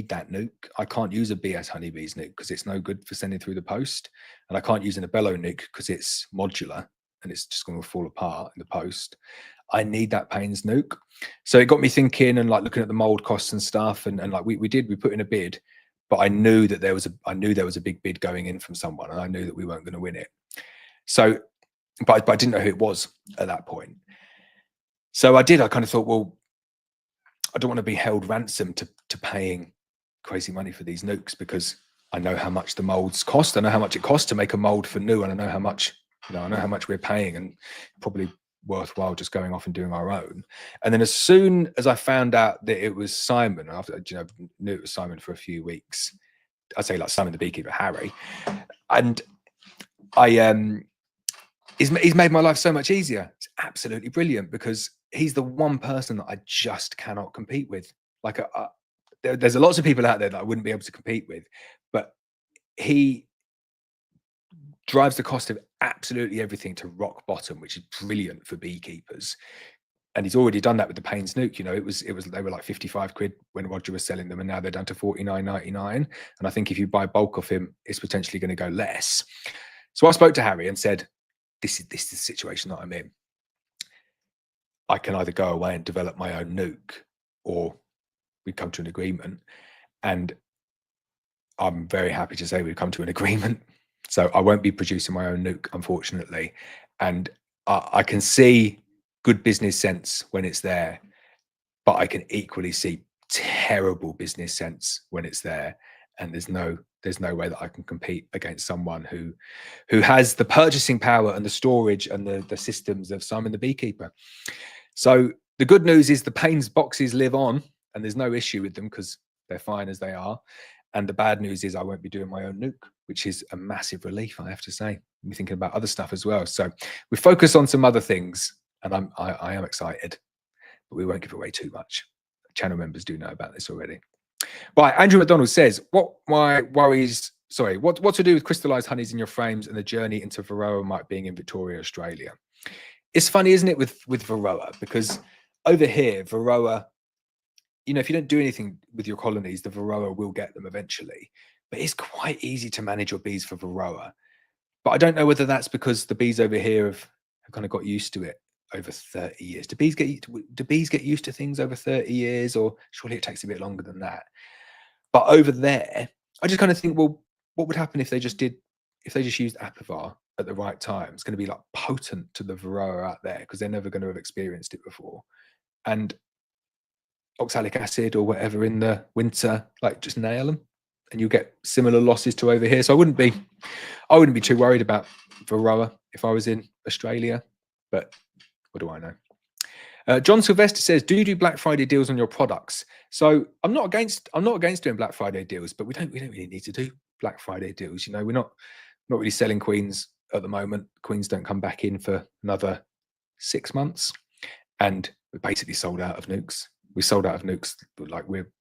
that Nuc. I can't use a BS honeybees Nuc because it's no good for sending through the post. And I can't use an Abello Nuc because it's modular and it's just going to fall apart in the post. I need that Paynes Nuc. So it got me thinking, and like looking at the mold costs and stuff. And like we put in a bid, but I knew that there was a big bid going in from someone, and I knew that we weren't going to win it. So, but I didn't know who it was at that point. So I kind of thought, well, I don't want to be held ransom to paying crazy money for these Nucs, because I know how much the molds cost. I know how much it costs to make a mold for new, and I know how much, you know, I know how much we're paying, and probably worthwhile just going off and doing our own. And then as soon as I found out that it was Simon, after, you know, knew it was Simon for a few weeks, I'd say like Simon the Beekeeper, Harry, and he's made my life so much easier. It's absolutely brilliant, because he's the one person that I just cannot compete with. Like there's lots of people out there that I wouldn't be able to compete with, but he drives the cost of absolutely everything to rock bottom, which is brilliant for beekeepers. And he's already done that with the Paynes Nuc. You know, they were like 55 quid when Roger was selling them, and now they're down to 49.99. And I think if you buy bulk of him, it's potentially going to go less. So I spoke to Harry and said, this is the situation that I'm in. I can either go away and develop my own Nuc, or we come to an agreement. And I'm very happy to say we've come to an agreement. So I won't be producing my own Nuc, unfortunately. And I can see good business sense when it's there, but I can equally see terrible business sense when it's there. And there's no way that I can compete against someone who has the purchasing power and the storage and the systems of Simon the Beekeeper. So the good news is the Paynes boxes live on, and there's no issue with them because they're fine as they are. And the bad news is I won't be doing my own Nuc, which is a massive relief, I have to say. I'm thinking about other stuff as well. So we focus on some other things, and I am excited, but we won't give away too much. Channel members do know about this already. Right, Andrew McDonald says, what to do with crystallized honeys in your frames and the journey into Varroa mite being in Victoria, Australia? It's funny, isn't it, with Varroa, because over here, Varroa, you know, if you don't do anything with your colonies, the Varroa will get them eventually. But it's quite easy to manage your bees for Varroa. But I don't know whether that's because the bees over here have kind of got used to it over 30 years. Do bees get used to things over 30 years, or surely it takes a bit longer than that? But over there, I just kind of think, well, what would happen if they just used Apivar at the right time? It's going to be like potent to the Varroa out there, because they're never going to have experienced it before. And oxalic acid or whatever in the winter, like just nail them, and you get similar losses to over here. So I wouldn't be too worried about Varroa if I was in Australia, but what do I know? John Sylvester says, do you do Black Friday deals on your products? So I'm not against doing Black Friday deals, but we don't really need to do Black Friday deals. You know, we're not really selling queens at the moment. Queens don't come back in for another 6 months, and we're basically sold out of Nucs. We sold out of Nucs, like we're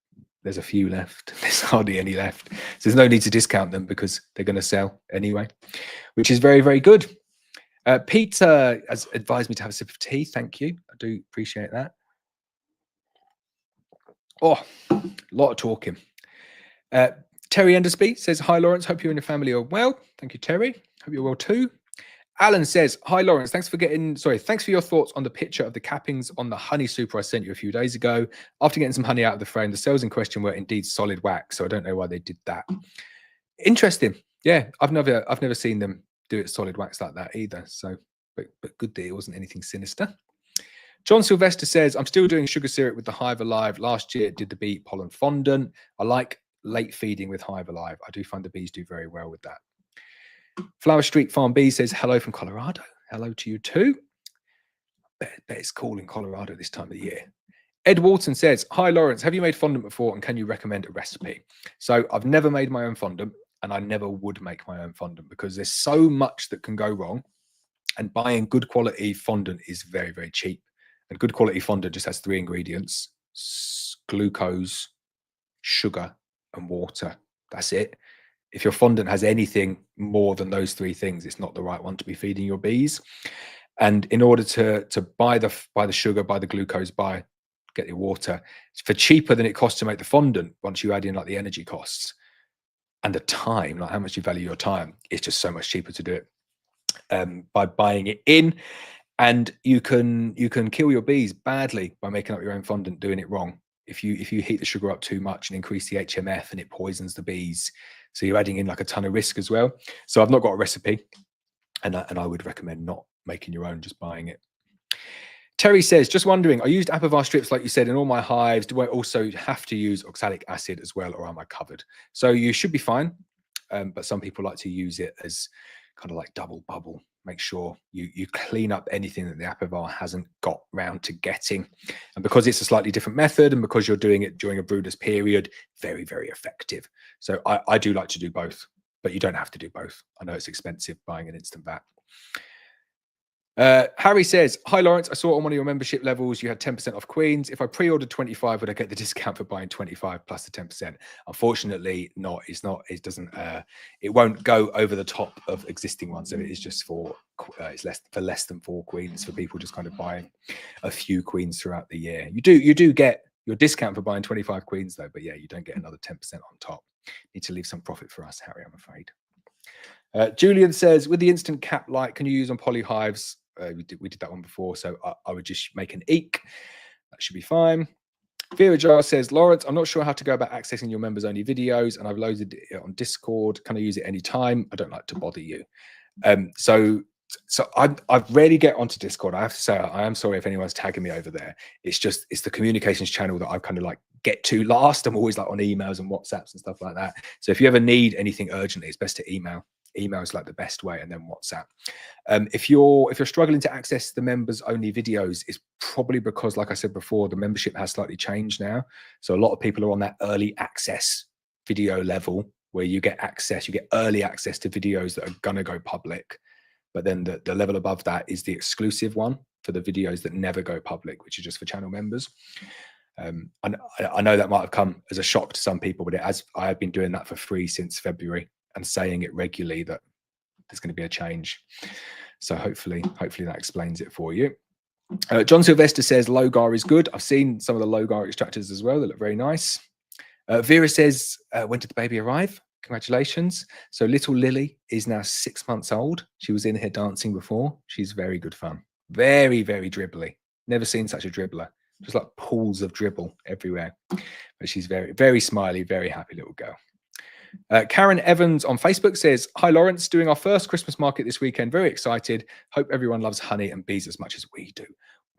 there's a few left. There's hardly any left. So there's no need to discount them because they're going to sell anyway, which is very, very good. Peter has advised me to have a sip of tea. Thank you. I do appreciate that. Oh, a lot of talking. Terry Endersby says, hi, Laurence. Hope you and your family are well. Thank you, Terry. Hope you're well too. Alan says, hi, Laurence. Thanks for your thoughts on the picture of the cappings on the honey super I sent you a few days ago. After getting some honey out of the frame, the cells in question were indeed solid wax. So I don't know why they did that. Interesting. Yeah, I've never seen them do it solid wax like that either. So, but good that it wasn't anything sinister. John Sylvester says, I'm still doing sugar syrup with the Hive Alive. Last year, did the bee pollen fondant. I like late feeding with Hive Alive. I do find the bees do very well with that. Flower Street Farm Bee says, hello from Colorado. Hello to you too. Bet it's cool in Colorado this time of the year. Ed Walton says, hi, Laurence. Have you made fondant before and can you recommend a recipe? So I've never made my own fondant and I never would make my own fondant because there's so much that can go wrong. And buying good quality fondant is very, very cheap. And good quality fondant just has 3 ingredients: glucose, sugar, and water. That's it. If your fondant has anything more than those 3 things, it's not the right one to be feeding your bees. And in order to buy the sugar, buy the glucose, get your water, for cheaper than it costs to make the fondant, once you add in like the energy costs and the time, like how much you value your time, it's just so much cheaper to do it by buying it in. And you can kill your bees badly by making up your own fondant, doing it wrong. If you heat the sugar up too much and increase the HMF, and it poisons the bees. So you're adding in like a ton of risk as well. So I've not got a recipe, and I would recommend not making your own, just buying it. Terry says, just wondering, I used Apivar strips like you said in all my hives. Do I also have to use oxalic acid as well, or am I covered? So you should be fine, but some people like to use it as kind of like double bubble. Make sure you clean up anything that the Apivar hasn't got round to getting. And because it's a slightly different method and because you're doing it during a brooder's period, very, very effective. So I do like to do both, but you don't have to do both. I know it's expensive buying an instant vat. Harry says, hi, Laurence. I saw on one of your membership levels you had 10% off queens. If I pre-ordered 25, would I get the discount for buying 25 plus the 10%? Unfortunately, not. It doesn't. It won't go over the top of existing ones. So it is just for it's less than 4 queens for people just kind of buying a few queens throughout the year. You do get your discount for buying 25 queens though, but yeah, you don't get another 10% on top. Need to leave some profit for us, Harry, I'm afraid. Julian says, with the instant cap light, can you use on poly hives? We did that one before, so I would just make an eek. That should be fine. Vera Jar says, Laurence, I'm not sure how to go about accessing your members only videos, and I've loaded it on Discord. Can I use it anytime? I don't like to bother you. So I rarely get onto Discord. I have to say, I am sorry if anyone's tagging me over there. It's the communications channel that I kind of like get to last. I'm always like on emails and WhatsApps and stuff like that. So if you ever need anything urgently, it's best to email. Email is like the best way, and then WhatsApp. If you're struggling to access the members only videos, it's probably because, like I said before, the membership has slightly changed now. So a lot of people are on that early access video level where you get early access to videos that are gonna go public. But then the level above that is the exclusive one for the videos that never go public, which is just for channel members. I know that might have come as a shock to some people, but I have been doing that for free since February and saying it regularly that there's going to be a change. So hopefully that explains it for you. John Sylvester says Logar is good. I've seen some of the Logar extractors as well. They look very nice. Vera says, when did the baby arrive? Congratulations. So little Lily is now 6 months old. She was in here dancing before. She's very good fun. Very, very dribbly. Never seen such a dribbler. Just like pools of dribble everywhere. But she's very, very smiley, very happy little girl. Karen Evans on Facebook says, hi, Laurence, doing our first Christmas market this weekend. Very excited. Hope everyone loves honey and bees as much as we do.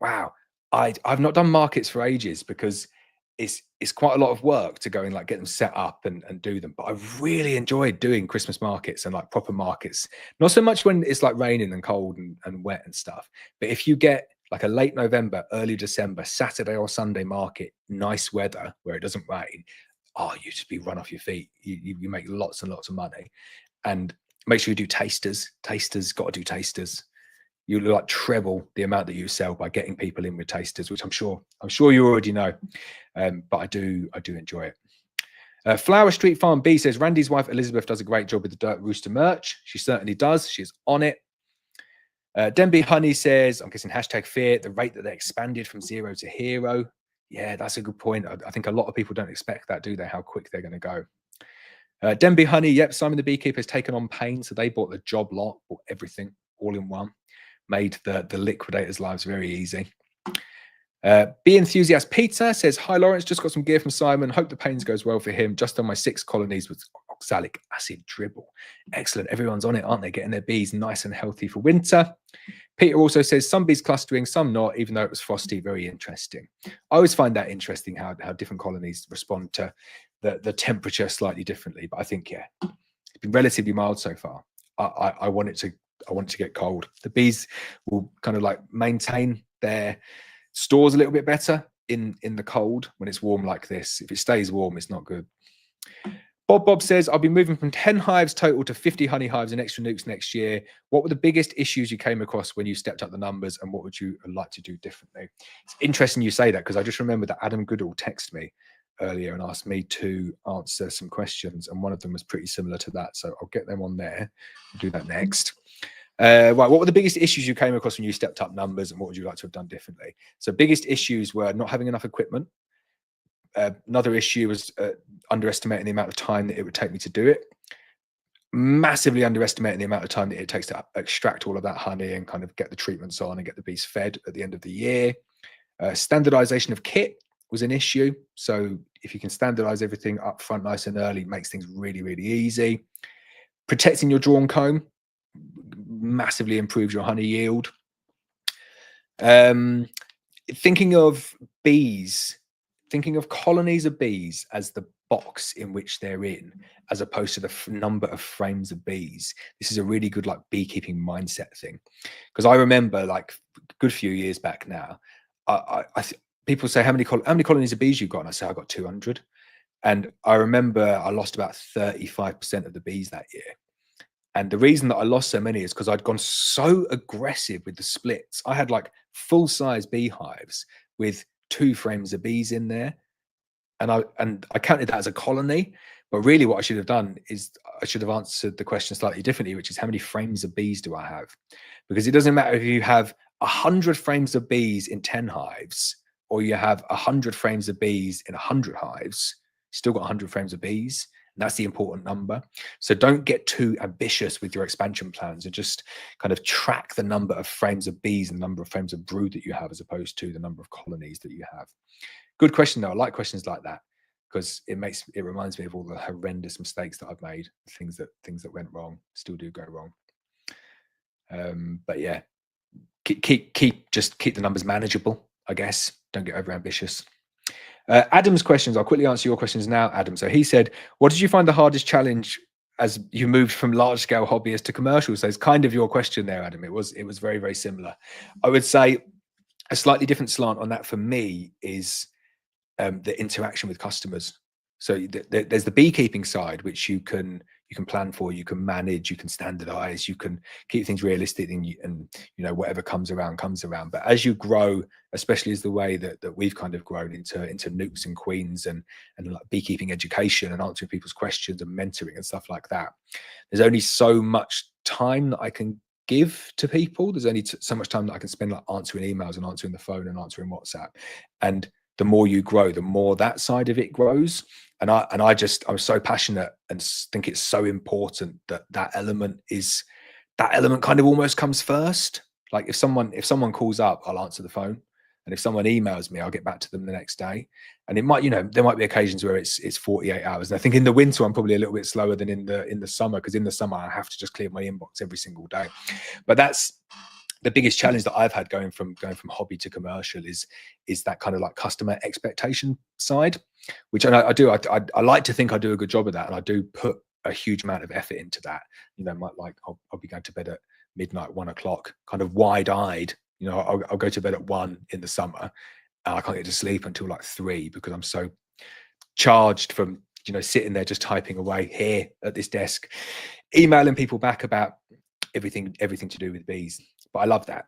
Wow. I've not done markets for ages because it's quite a lot of work to go and like get them set up and do them. But I really enjoyed doing Christmas markets and like proper markets. Not so much when it's like raining and cold and wet and stuff. But if you get like a late November, early December, Saturday or Sunday market, nice weather where it doesn't rain, oh, you just be run off your feet. You make lots and lots of money. And make sure you do tasters. Got to do tasters. You like treble the amount that you sell by getting people in with tasters, which I'm sure you already know. But I do enjoy it. Flower Street Farm B says, Randy's wife Elizabeth does a great job with the Dirt Rooster merch. She certainly does. She's on it. Denby Honey says, I'm guessing hashtag fear, the rate that they expanded from 0 to hero. Yeah, that's a good point. I think a lot of people don't expect that, do they? How quick they're going to go. Denby Honey, yep, Simon the Beekeeper has taken on Paynes. So they bought the job lot, bought everything all in one, made the liquidators' lives very easy. Be Enthusiast Peter says, hi Laurence, just got some gear from Simon. Hope the Paynes goes well for him. Just on my 6 colonies with oxalic acid dribble. Excellent. Everyone's on it, aren't they? Getting their bees nice and healthy for winter. Peter also says, some bees clustering, some not, even though it was frosty. Very interesting. I always find that interesting how different colonies respond to the temperature slightly differently. But I think, yeah, it's been relatively mild so far. I want it to get cold. The bees will kind of like maintain their stores a little bit better in the cold when it's warm like this. If it stays warm, it's not good. Bob says, I'll be moving from 10 hives total to 50 honey hives and extra nukes next year. What were the biggest issues you came across when you stepped up the numbers, and what would you like to do differently? It's interesting you say that, because I just remember that Adam Goodall texted me earlier and asked me to answer some questions, and one of them was pretty similar to that. So I'll get them on there. I'll do that next. Right, what were the biggest issues you came across when you stepped up numbers, and what would you like to have done differently? So biggest issues were not having enough equipment. Another issue was underestimating the amount of time that it would take me to do it. Massively underestimating the amount of time that it takes to extract all of that honey and kind of get the treatments on and get the bees fed at the end of the year. Standardization of kit was an issue. So if you can standardize everything up front nice and early, it makes things really, really easy. Protecting your drawn comb massively improves your honey yield. Thinking of bees, thinking of colonies of bees as the box in which they're in, as opposed to the number of frames of bees. This is a really good like beekeeping mindset thing. Because I remember like a good few years back now, people say, how many colonies of bees you've got? And I say, I got 200. And I remember I lost about 35% of the bees that year. And the reason that I lost so many is because I'd gone so aggressive with the splits. I had like full-size beehives with 2 frames of bees in there. And I counted that as a colony. But really what I should have done is I should have answered the question slightly differently, which is how many frames of bees do I have? Because it doesn't matter if you have 100 frames of bees in 10 hives, or you have 100 frames of bees in 100 hives, you still got 100 frames of bees. And that's the important number. So don't get too ambitious with your expansion plans, and just kind of track the number of frames of bees and the number of frames of brood that you have, as opposed to the number of colonies that you have. Good question though. I like questions like that, because it reminds me of all the horrendous mistakes that I've made, things that went wrong, still do go wrong. But yeah, keep the numbers manageable, I guess. Don't get over ambitious. Adam's questions, I'll quickly answer your questions now, Adam. So he said, what did you find the hardest challenge as you moved from large scale hobbyist to commercial? So it's kind of your question there, Adam. It was very, very similar. I would say a slightly different slant on that for me is the interaction with customers. So there's the beekeeping side, which you can plan for, you can manage, you can standardize, you can keep things realistic, and you know, whatever comes around comes around. But as you grow, especially as the way that we've kind of grown into Nucs and Queens and like beekeeping education and answering people's questions and mentoring and stuff like that, there's only so much time that I can give to people. There's only so much time that I can spend like answering emails and answering the phone and answering WhatsApp. And the more you grow, the more that side of it grows. And I'm so passionate and think it's so important that element kind of almost comes first. Like if someone calls up, I'll answer the phone. And if someone emails me, I'll get back to them the next day. And it might, you know, there might be occasions where it's 48 hours. And I think in the winter, I'm probably a little bit slower than in the summer, because in the summer, I have to just clear my inbox every single day. But that's the biggest challenge that I've had going from hobby to commercial is that kind of like customer expectation side, which I like to think I do a good job of that. And I do put a huge amount of effort into that. You know, I'll be going to bed at midnight, 1 o'clock, kind of wide eyed. You know, I'll go to bed at 1 in the summer, and I can't get to sleep until like 3, because I'm so charged from, you know, sitting there just typing away here at this desk, emailing people back about everything to do with bees. But I love that.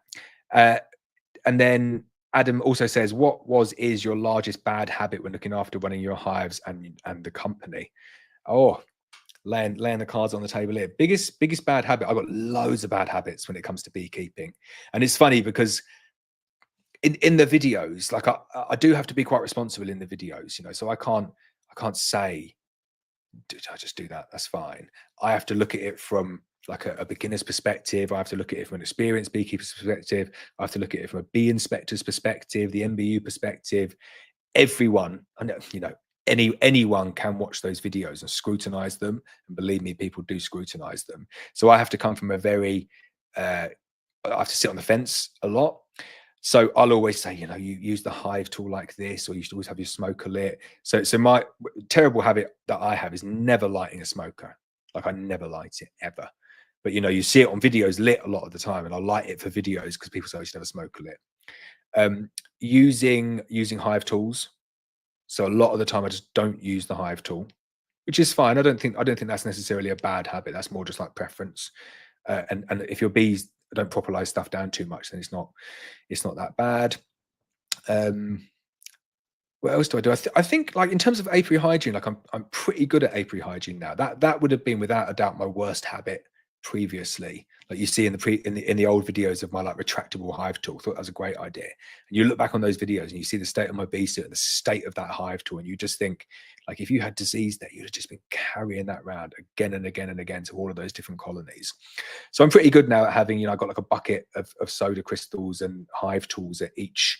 And then Adam also says, what is your largest bad habit when looking after running your hives and the company? Oh, laying the cards on the table here. Biggest bad habit. I've got loads of bad habits when it comes to beekeeping. And it's funny because in the videos, like I do have to be quite responsible in the videos, you know, so I can't say, I just do that, that's fine. I have to look at it from like a beginner's perspective. I have to look at it from an experienced beekeeper's perspective. I have to look at it from a bee inspector's perspective, the MBU perspective. Everyone, I know, you know, anyone can watch those videos and scrutinize them. And believe me, people do scrutinize them. So I have to come from a very, I have to sit on the fence a lot. So I'll always say, you know, you use the hive tool like this, or you should always have your smoker lit. So my terrible habit that I have is never lighting a smoker. Like I never light it ever. But you know, you see it on videos lit a lot of the time, and I light it for videos because people say I should have a smoker lit. Using hive tools. So a lot of the time I just don't use the hive tool, which is fine. I don't think that's necessarily a bad habit. That's more just like preference. And if your bees don't properlize stuff down too much, then it's not that bad. What else do I do? I think like in terms of apiary hygiene, like I'm pretty good at apiary hygiene now. That would have been without a doubt my worst habit previously. Like you see in the old videos of my like retractable hive tool. Thought that was a great idea. And you look back on those videos and you see the state of my bee suit and the state of that hive tool, and you just think, like, if you had disease there, you'd have just been carrying that around again and again and again to all of those different colonies. So I'm pretty good now at having, you know, I've got like a bucket of soda crystals and hive tools at each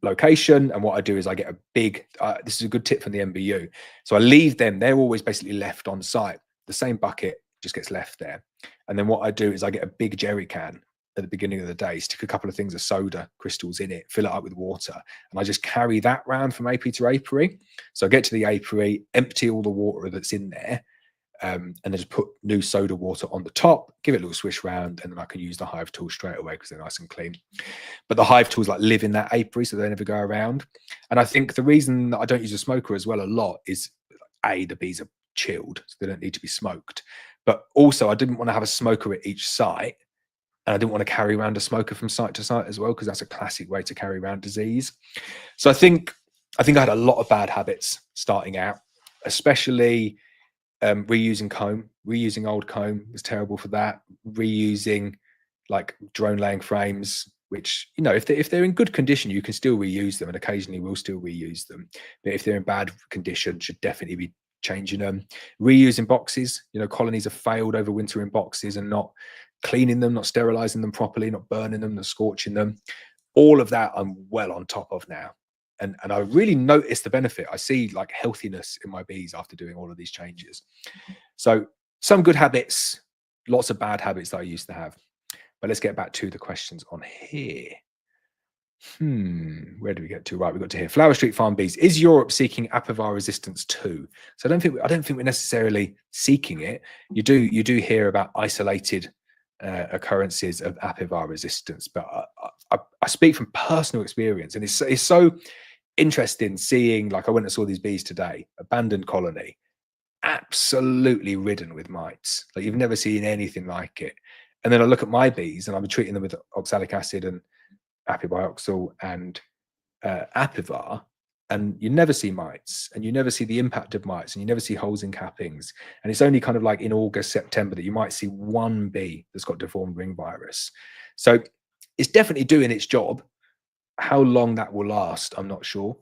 location. And what I do is I get a big, this is a good tip from the MBU. So I leave them, they're always basically left on site. The same bucket just gets left there. And then what I do is I get a big jerry can at the beginning of the day, stick a couple of things of soda crystals in it, fill it up with water, and I just carry that round from apiary to apiary. So I get to the apiary, empty all the water that's in there, and then just put new soda water on the top, give it a little swish round, and then I can use the hive tool straight away because they're nice and clean. But the hive tools like live in that apiary, so they never go around. And I think the reason that I don't use a smoker as well a lot is the bees are chilled, so they don't need to be smoked. But also I didn't want to have a smoker at each site, and I didn't want to carry around a smoker from site to site as well, because that's a classic way to carry around disease. So I think I had a lot of bad habits starting out, especially reusing comb. Reusing old comb was terrible for that. Reusing like drone laying frames, which, you know, if they're in good condition, you can still reuse them, and occasionally we'll still reuse them. But if they're in bad condition, should definitely be changing them. Reusing boxes, you know, colonies have failed over winter in boxes and not cleaning them, not sterilizing them properly, not burning them, not scorching them. All of that I'm well on top of now. And I really notice the benefit. I see like healthiness in my bees after doing all of these changes. So some good habits, lots of bad habits that I used to have. But let's get back to the questions on here. Where do we get to? Right, we got to here. Flower Street Farm Bees. Is Europe seeking Apivar resistance too? So I don't think we're necessarily seeking it. You do hear about isolated occurrences of Apivar resistance, but I speak from personal experience, and it's so interesting seeing, like I went and saw these bees today, abandoned colony, absolutely ridden with mites. Like you've never seen anything like it. And then I look at my bees and I'm treating them with oxalic acid and apibioxal and Apivar, and you never see mites, and you never see the impact of mites, and you never see holes in cappings. And it's only kind of like in August, September that you might see one bee that's got deformed ring virus. So it's definitely doing its job. How long that will last, I'm not sure.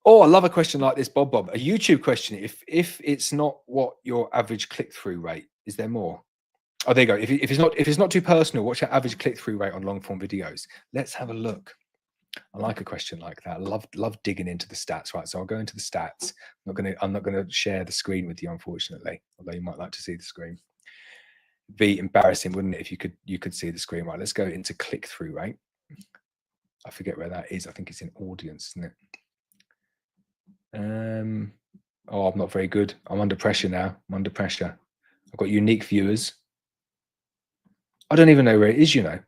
Oh, I love a question like this, Bob. A YouTube question. If it's not what your average click-through rate, is there more? Oh, there you go. If it's not too personal, what's your average click-through rate on long-form videos? Let's have a look. I like a question like that. I love digging into the stats. Right, so I'll go into the stats. I'm not gonna share the screen with you, unfortunately, although you might like to see the screen. It'd be embarrassing, wouldn't it, if you could see the screen? Right, let's go into click-through rate. I forget where that is. I think it's in audience, isn't it? Oh, I'm not very good. I'm under pressure now. I'm under pressure. I've got unique viewers. I don't even know where it is, you know.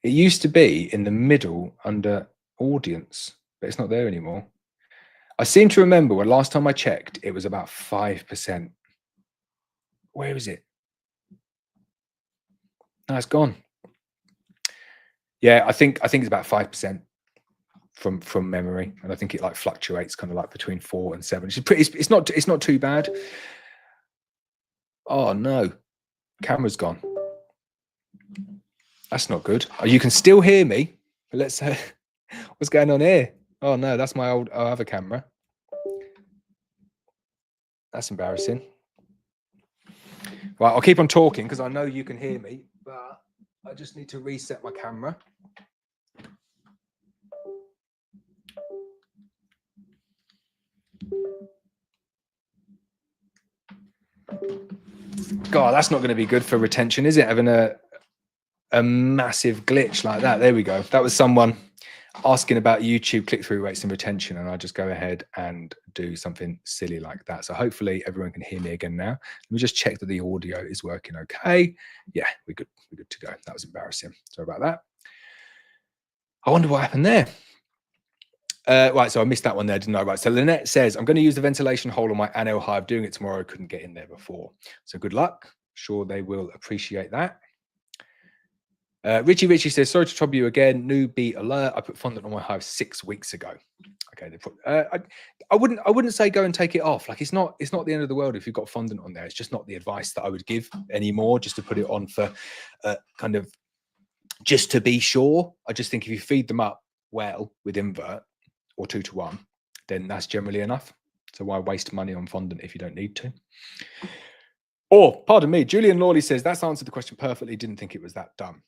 It used to be in the middle under audience, but it's not there anymore. I seem to remember when last time I checked, it was about 5%. Where is it? No, it's gone. Yeah, I think it's about 5% from memory, and I think it like fluctuates kind of like between 4 and 7. It's not too bad. Oh no, camera's gone. That's not good. Oh, you can still hear me, but let's what's going on here? Oh no, that's my old other camera. That's embarrassing. Right, I'll keep on talking because I know you can hear me, but I just need to reset my camera. God, that's not going to be good for retention, is it? Having a massive glitch like that. There we go. That was someone asking about YouTube click-through rates and retention, and I just go ahead and do something silly like that. So hopefully everyone can hear me again now. Let me just check that the audio is working okay. Yeah, we're good. We're good to go. That was embarrassing. Sorry about that. I wonder what happened there. Right, so I missed that one there, didn't I? Right, so Lynette says, I'm going to use the ventilation hole on my annual hive. Doing it tomorrow. Couldn't get in there before. So good luck. Sure, they will appreciate that. Richie says, sorry to trouble you again. Newbie alert. I put fondant on my hive 6 weeks ago. Okay, I wouldn't say go and take it off. Like it's not the end of the world if you've got fondant on there. It's just not the advice that I would give anymore. Just to put it on for kind of just to be sure. I just think if you feed them up well with invert or 2 to 1, then that's generally enough. So why waste money on fondant if you don't need to? Or, pardon me, Julian Lawley says, that's answered the question perfectly. Didn't think it was that dumb.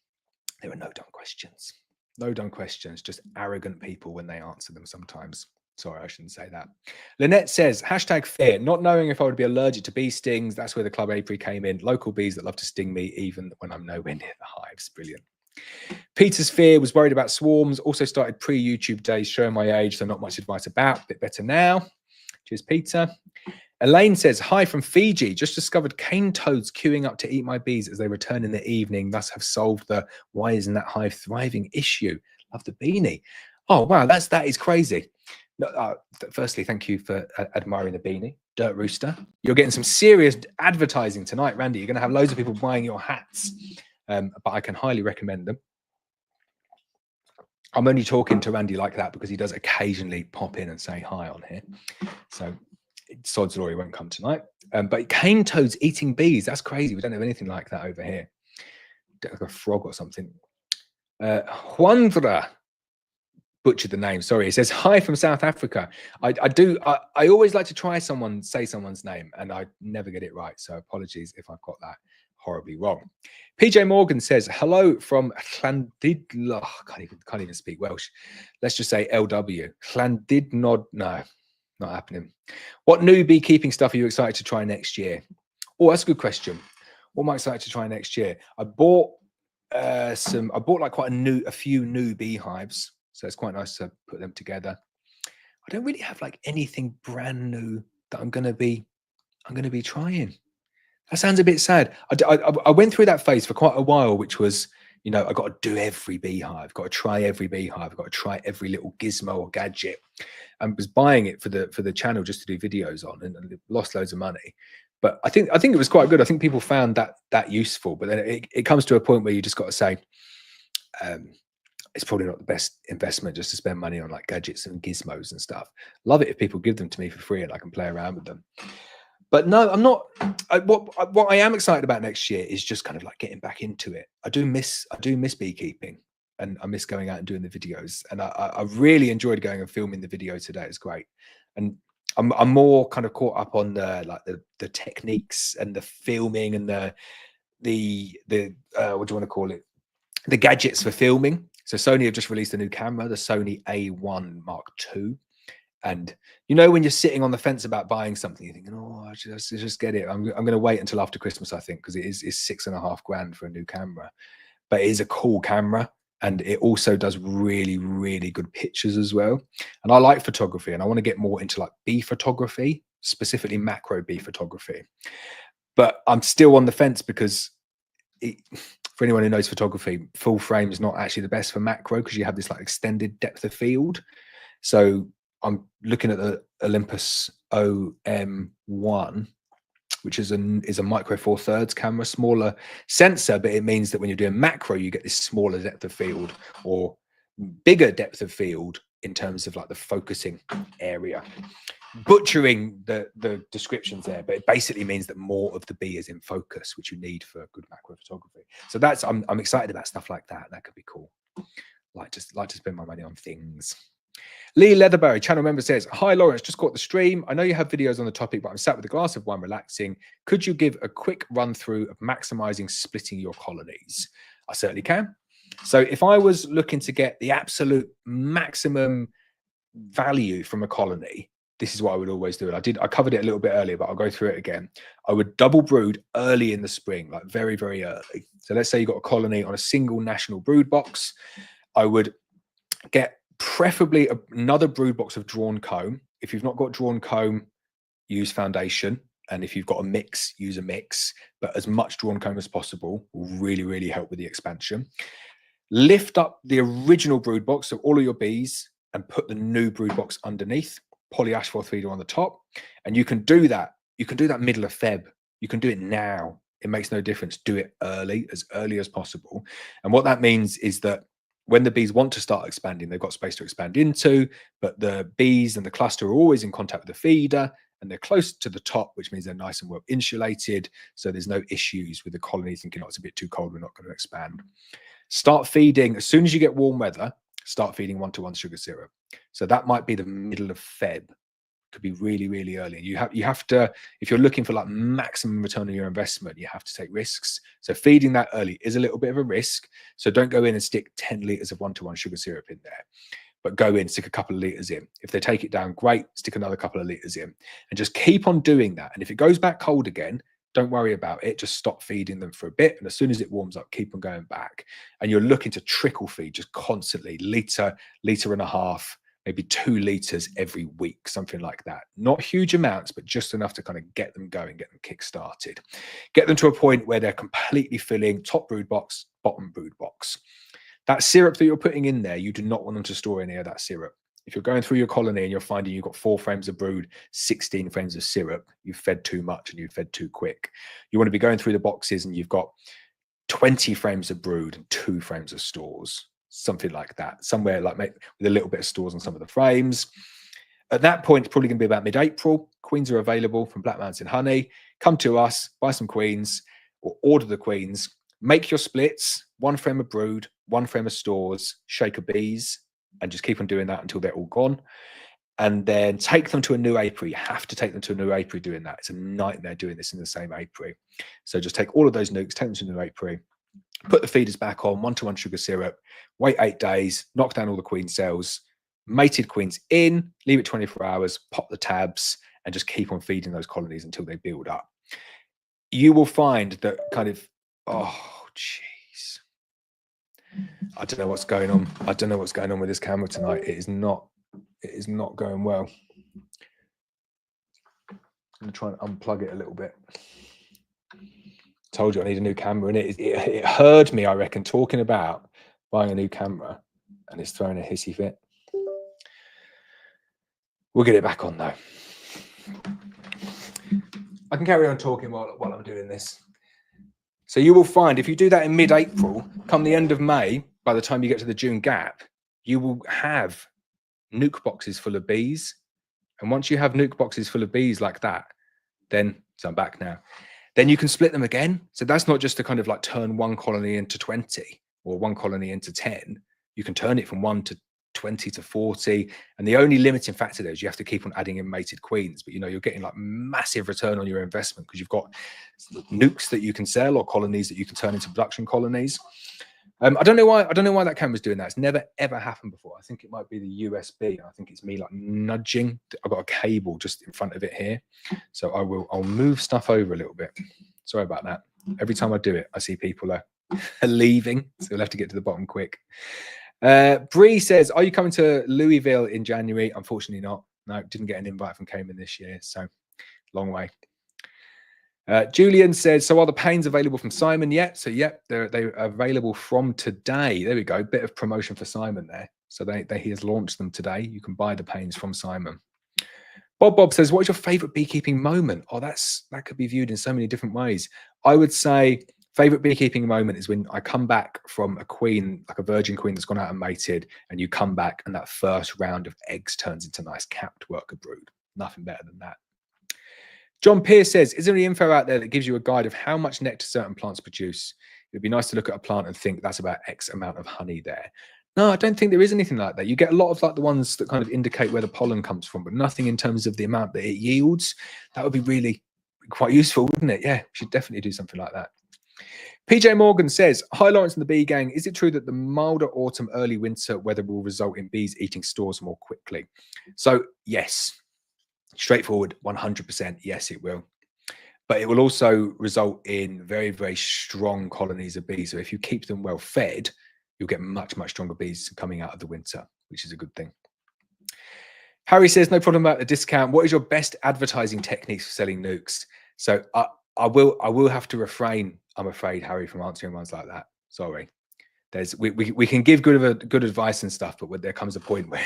There are no dumb questions. No dumb questions, just arrogant people when they answer them sometimes. Sorry, I shouldn't say that. Lynette says, hashtag fear, not knowing if I would be allergic to bee stings. That's where the club apiary came in. Local bees that love to sting me even when I'm nowhere near the hives. Brilliant. Peter's fear was worried about swarms. Also started pre-YouTube days, showing my age, so not much advice about. A bit better now. Cheers, Peter. Elaine says, hi from Fiji. Just discovered cane toads queuing up to eat my bees as they return in the evening. Thus have solved the why isn't that hive thriving issue. Love the beanie. Oh, wow, that is crazy. Firstly, thank you for admiring the beanie. Dirt Rooster. You're getting some serious advertising tonight, Randy. You're going to have loads of people buying your hats, but I can highly recommend them. I'm only talking to Randy like that because he does occasionally pop in and say hi on here. So sod's law, he won't come tonight. But cane toads eating bees, that's crazy. We don't have anything like that over here. Like a frog or something. Juandra butchered the name, sorry. It says, hi from South Africa. I always like to say someone's name, and I never get it right. So apologies if I've got that horribly wrong. PJ Morgan says, hello from Llandudno. Can't even speak Welsh. Let's just say LW. Llandudno, no. Not happening. What new beekeeping stuff are you excited to try next year? Oh, that's a good question. What am I excited to try next year? I bought like a few new beehives, so it's quite nice to put them together. I don't really have like anything brand new that I'm gonna be trying. That sounds a bit sad. I went through that phase for quite a while, which was, you know, I got to do every beehive, got to try every beehive, got to try every little gizmo or gadget. And was buying it for the channel just to do videos on, and lost loads of money. But I think it was quite good. I think people found that useful. But then it comes to a point where you just got to say, it's probably not the best investment just to spend money on like gadgets and gizmos and stuff. Love it if people give them to me for free and I can play around with them. But no, I'm not. What I am excited about next year is just kind of like getting back into it. I do miss beekeeping, and I miss going out and doing the videos. And I really enjoyed going and filming the video today. It's great. And I'm more kind of caught up on the techniques and the filming and the what do you want to call it? The gadgets for filming. So Sony have just released a new camera, the Sony A1 Mark II. And you know, when you're sitting on the fence about buying something, you're thinking, oh, I just get it. I'm going to wait until after Christmas, I think, because it's $6.5 grand for a new camera. But it is a cool camera, and it also does really, really good pictures as well. And I like photography, and I want to get more into like bee photography, specifically macro bee photography. But I'm still on the fence because for anyone who knows photography, full frame is not actually the best for macro because you have this like extended depth of field. So I'm looking at the Olympus OM1, which is a micro four thirds camera, smaller sensor, but it means that when you're doing macro, you get this smaller depth of field or bigger depth of field in terms of like the focusing area. Butchering the descriptions there, but it basically means that more of the bee is in focus, which you need for good macro photography. So that's I'm excited about stuff like that. That could be cool. Like to spend my money on things. Lee Leatherberry, channel member, says, "Hi Laurence, just caught the stream. I know you have videos on the topic, but I'm sat with a glass of wine relaxing. Could you give a quick run through of maximizing splitting your colonies?" I certainly can. So if I was looking to get the absolute maximum value from a colony, this is what I would always do. And I covered it a little bit earlier, but I'll go through it again. I would double brood early in the spring, like very, very early. So let's say you got a colony on a single national brood box. I would get preferably another brood box of drawn comb. If you've not got drawn comb, use foundation. And if you've got a mix, use a mix. But as much drawn comb as possible will really, really help with the expansion. Lift up the original brood box, so all of your bees, and put the new brood box underneath. Polyasphalate feeder on the top, and you can do that. You can do that middle of Feb. You can do it now. It makes no difference. Do it early as possible. And what that means is that when the bees want to start expanding, they've got space to expand into, but the bees and the cluster are always in contact with the feeder, and they're close to the top, which means they're nice and well insulated. So there's no issues with the colony thinking, oh, it's a bit too cold, we're not going to expand. Start feeding as soon as you get warm weather. Start feeding 1-to-1 sugar syrup. So that might be the middle of Feb. Could be really, really early. You have to, if you're looking for like maximum return on your investment, you have to take risks. So feeding that early is a little bit of a risk. So don't go in and stick 10 liters of 1-to-1 sugar syrup in there, but go in, stick a couple of liters in. If they take it down, great, stick another couple of liters in, and just keep on doing that. And if it goes back cold again, don't worry about it. Just stop feeding them for a bit. And as soon as it warms up, keep on going back. And you're looking to trickle feed just constantly, liter and a half, maybe 2 liters every week, something like that. Not huge amounts, but just enough to kind of get them going, get them kick-started. Get them to a point where they're completely filling top brood box, bottom brood box. That syrup that you're putting in there, you do not want them to store any of that syrup. If you're going through your colony and you're finding you've got 4 frames of brood, 16 frames of syrup, you've fed too much and you've fed too quick. You want to be going through the boxes and you've got 20 frames of brood and 2 frames of stores, something like that. Somewhere like with a little bit of stores on some of the frames. At that point, it's probably going to be about mid-April. Queens are available from Black Mountain Honey. Come to us, buy some queens or order the queens. Make your splits, 1 frame of brood, 1 frame of stores, shake of bees, and just keep on doing that until they're all gone. And then take them to a new apiary. You have to take them to a new apiary doing that. It's a nightmare doing this in the same apiary. So just take all of those nucs, take them to a new apiary, put the feeders back on, 1-to-1 sugar syrup, wait 8 days, knock down all the queen cells, mated queens in, leave it 24 hours, pop the tabs, and just keep on feeding those colonies until they build up. You will find that kind of, oh, jeez. I don't know what's going on. I don't know what's going on with this camera tonight. It is not going well. I'm going to try and unplug it a little bit. Told you I need a new camera, and it heard me, I reckon, talking about buying a new camera, and it's throwing a hissy fit. We'll get it back on though. I can carry on talking while I'm doing this. So you will find if you do that in mid-April, come the end of May, by the time you get to the June gap, you will have nuc boxes full of bees. And once you have nuc boxes full of bees like that, then, so I'm back now, then you can split them again. So that's not just to kind of like turn 1 colony into 20 or 1 colony into 10. You can turn it from 1 to 20 to 40. And the only limiting factor there is you have to keep on adding in mated queens. But, you know, you're getting like massive return on your investment because you've got nucs that you can sell or colonies that you can turn into production colonies. I don't know why that camera's doing that. It's never ever happened before. I think it might be the USB. I think it's me like nudging. I've got a cable just in front of it here, so I'll move stuff over a little bit. Sorry about that. Every time I do it, I see people are leaving, so we'll have to get to the bottom quick. Bree says, "Are you coming to Louisville in January?" Unfortunately, not. No, didn't get an invite from Cayman this year, so long way. Julian says, "So are the Paynes available from Simon yet?" So yep, they're available from today. There we go. Bit of promotion for Simon there. So he has launched them today. You can buy the Paynes from Simon. Bob says, what is your favorite beekeeping moment? Oh, that could be viewed in so many different ways. I would say favorite beekeeping moment is when I come back from a queen, like a virgin queen that's gone out and mated, and you come back and that first round of eggs turns into nice capped worker brood. Nothing better than that. John Pierce says, is there any info out there that gives you a guide of how much nectar certain plants produce? It'd be nice to look at a plant and think that's about X amount of honey there. No, I don't think there is anything like that. You get a lot of like the ones that kind of indicate where the pollen comes from, but nothing in terms of the amount that it yields. That would be really quite useful, wouldn't it? Yeah, we should definitely do something like that. PJ Morgan says, hi, Laurence and the bee gang. Is it true that the milder autumn, early winter weather will result in bees eating stores more quickly? So yes, straightforward, 100%. Yes, it will. But it will also result in very, very strong colonies of bees. So if you keep them well fed, you'll get much, much stronger bees coming out of the winter, which is a good thing. Harry says, no problem about the discount. What is your best advertising techniques for selling Nucs? So I will have to refrain, I'm afraid, Harry, from answering ones like that. Sorry. We can give good advice and stuff, but when there comes a point where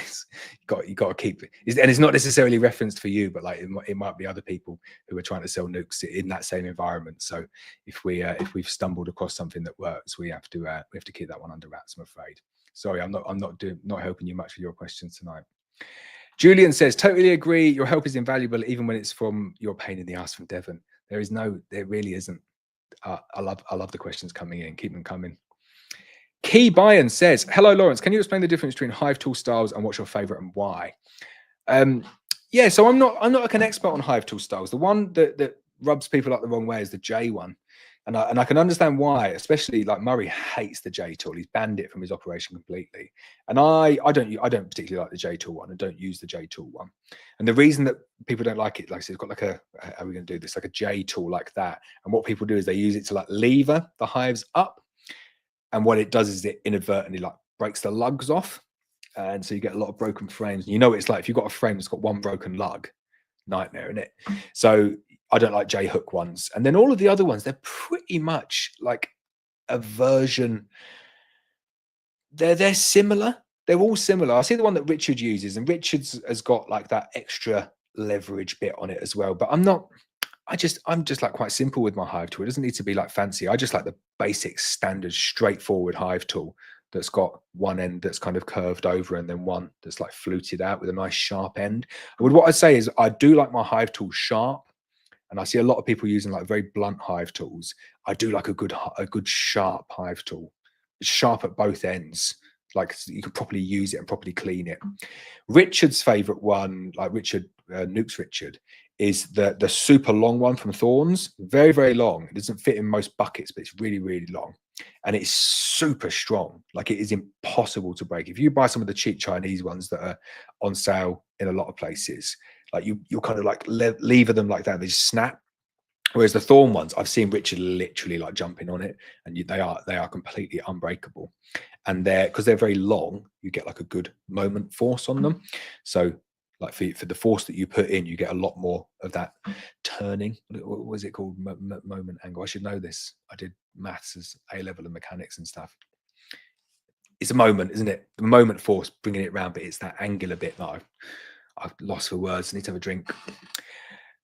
you got to keep it, and it's not necessarily referenced for you, but like it might be other people who are trying to sell Nucs in that same environment. So if we've stumbled across something that works, we have to keep that one under wraps, I'm afraid. Sorry, I'm not helping you much with your questions tonight. Julian says, totally agree. Your help is invaluable, even when it's from your pain in the ass from Devon. There really isn't. I love the questions coming in. Keep them coming. Key Byron says, hello, Laurence. Can you explain the difference between hive tool styles and what's your favorite and why? Yeah, so I'm not like an expert on hive tool styles. The one that rubs people up the wrong way is the J one. And I can understand why, especially like Murray hates the J tool. He's banned it from his operation completely. And I don't particularly like the J tool one. I don't use the J tool one. And the reason that people don't like it, like I said, it's got like how are we going to do this? Like a J tool like that. And what people do is they use it to like lever the hives up. And what it does is it inadvertently like breaks the lugs off. And so you get a lot of broken frames. You know, it's like if you've got a frame that's got one broken lug, nightmare, isn't it? So I don't like J hook ones. And then all of the other ones, they're pretty much like a version. They're similar. They're all similar. I see the one that Richard uses, and Richard's has got like that extra leverage bit on it as well. But I'm just like quite simple with my hive tool. It doesn't need to be like fancy. I just like the basic standard straightforward hive tool that's got one end that's kind of curved over and then one that's like fluted out with a nice sharp end. And what I say is I do like my hive tool sharp, and I see a lot of people using like very blunt hive tools. I do like a good sharp hive tool. It's sharp at both ends. Like you can properly use it and properly clean it. Richard's favorite one, like Nucs Richard, is the super long one from Thorns. Very, very long. It doesn't fit in most buckets, but it's really, really long. And it's super strong. Like it is impossible to break. If you buy some of the cheap Chinese ones that are on sale in a lot of places, like you'll kind of like lever them like that. They just snap. Whereas the Thorn ones, I've seen Richard literally like jumping on it, and they are completely unbreakable. And because they're very long, you get like a good moment force on them. So like for the force that you put in, you get a lot more of that turning. What was it called? Moment angle. I should know this. I did maths as A level and mechanics and stuff. It's a moment, isn't it? The moment force, bringing it around, but it's that angular bit that I've lost for words. I need to have a drink.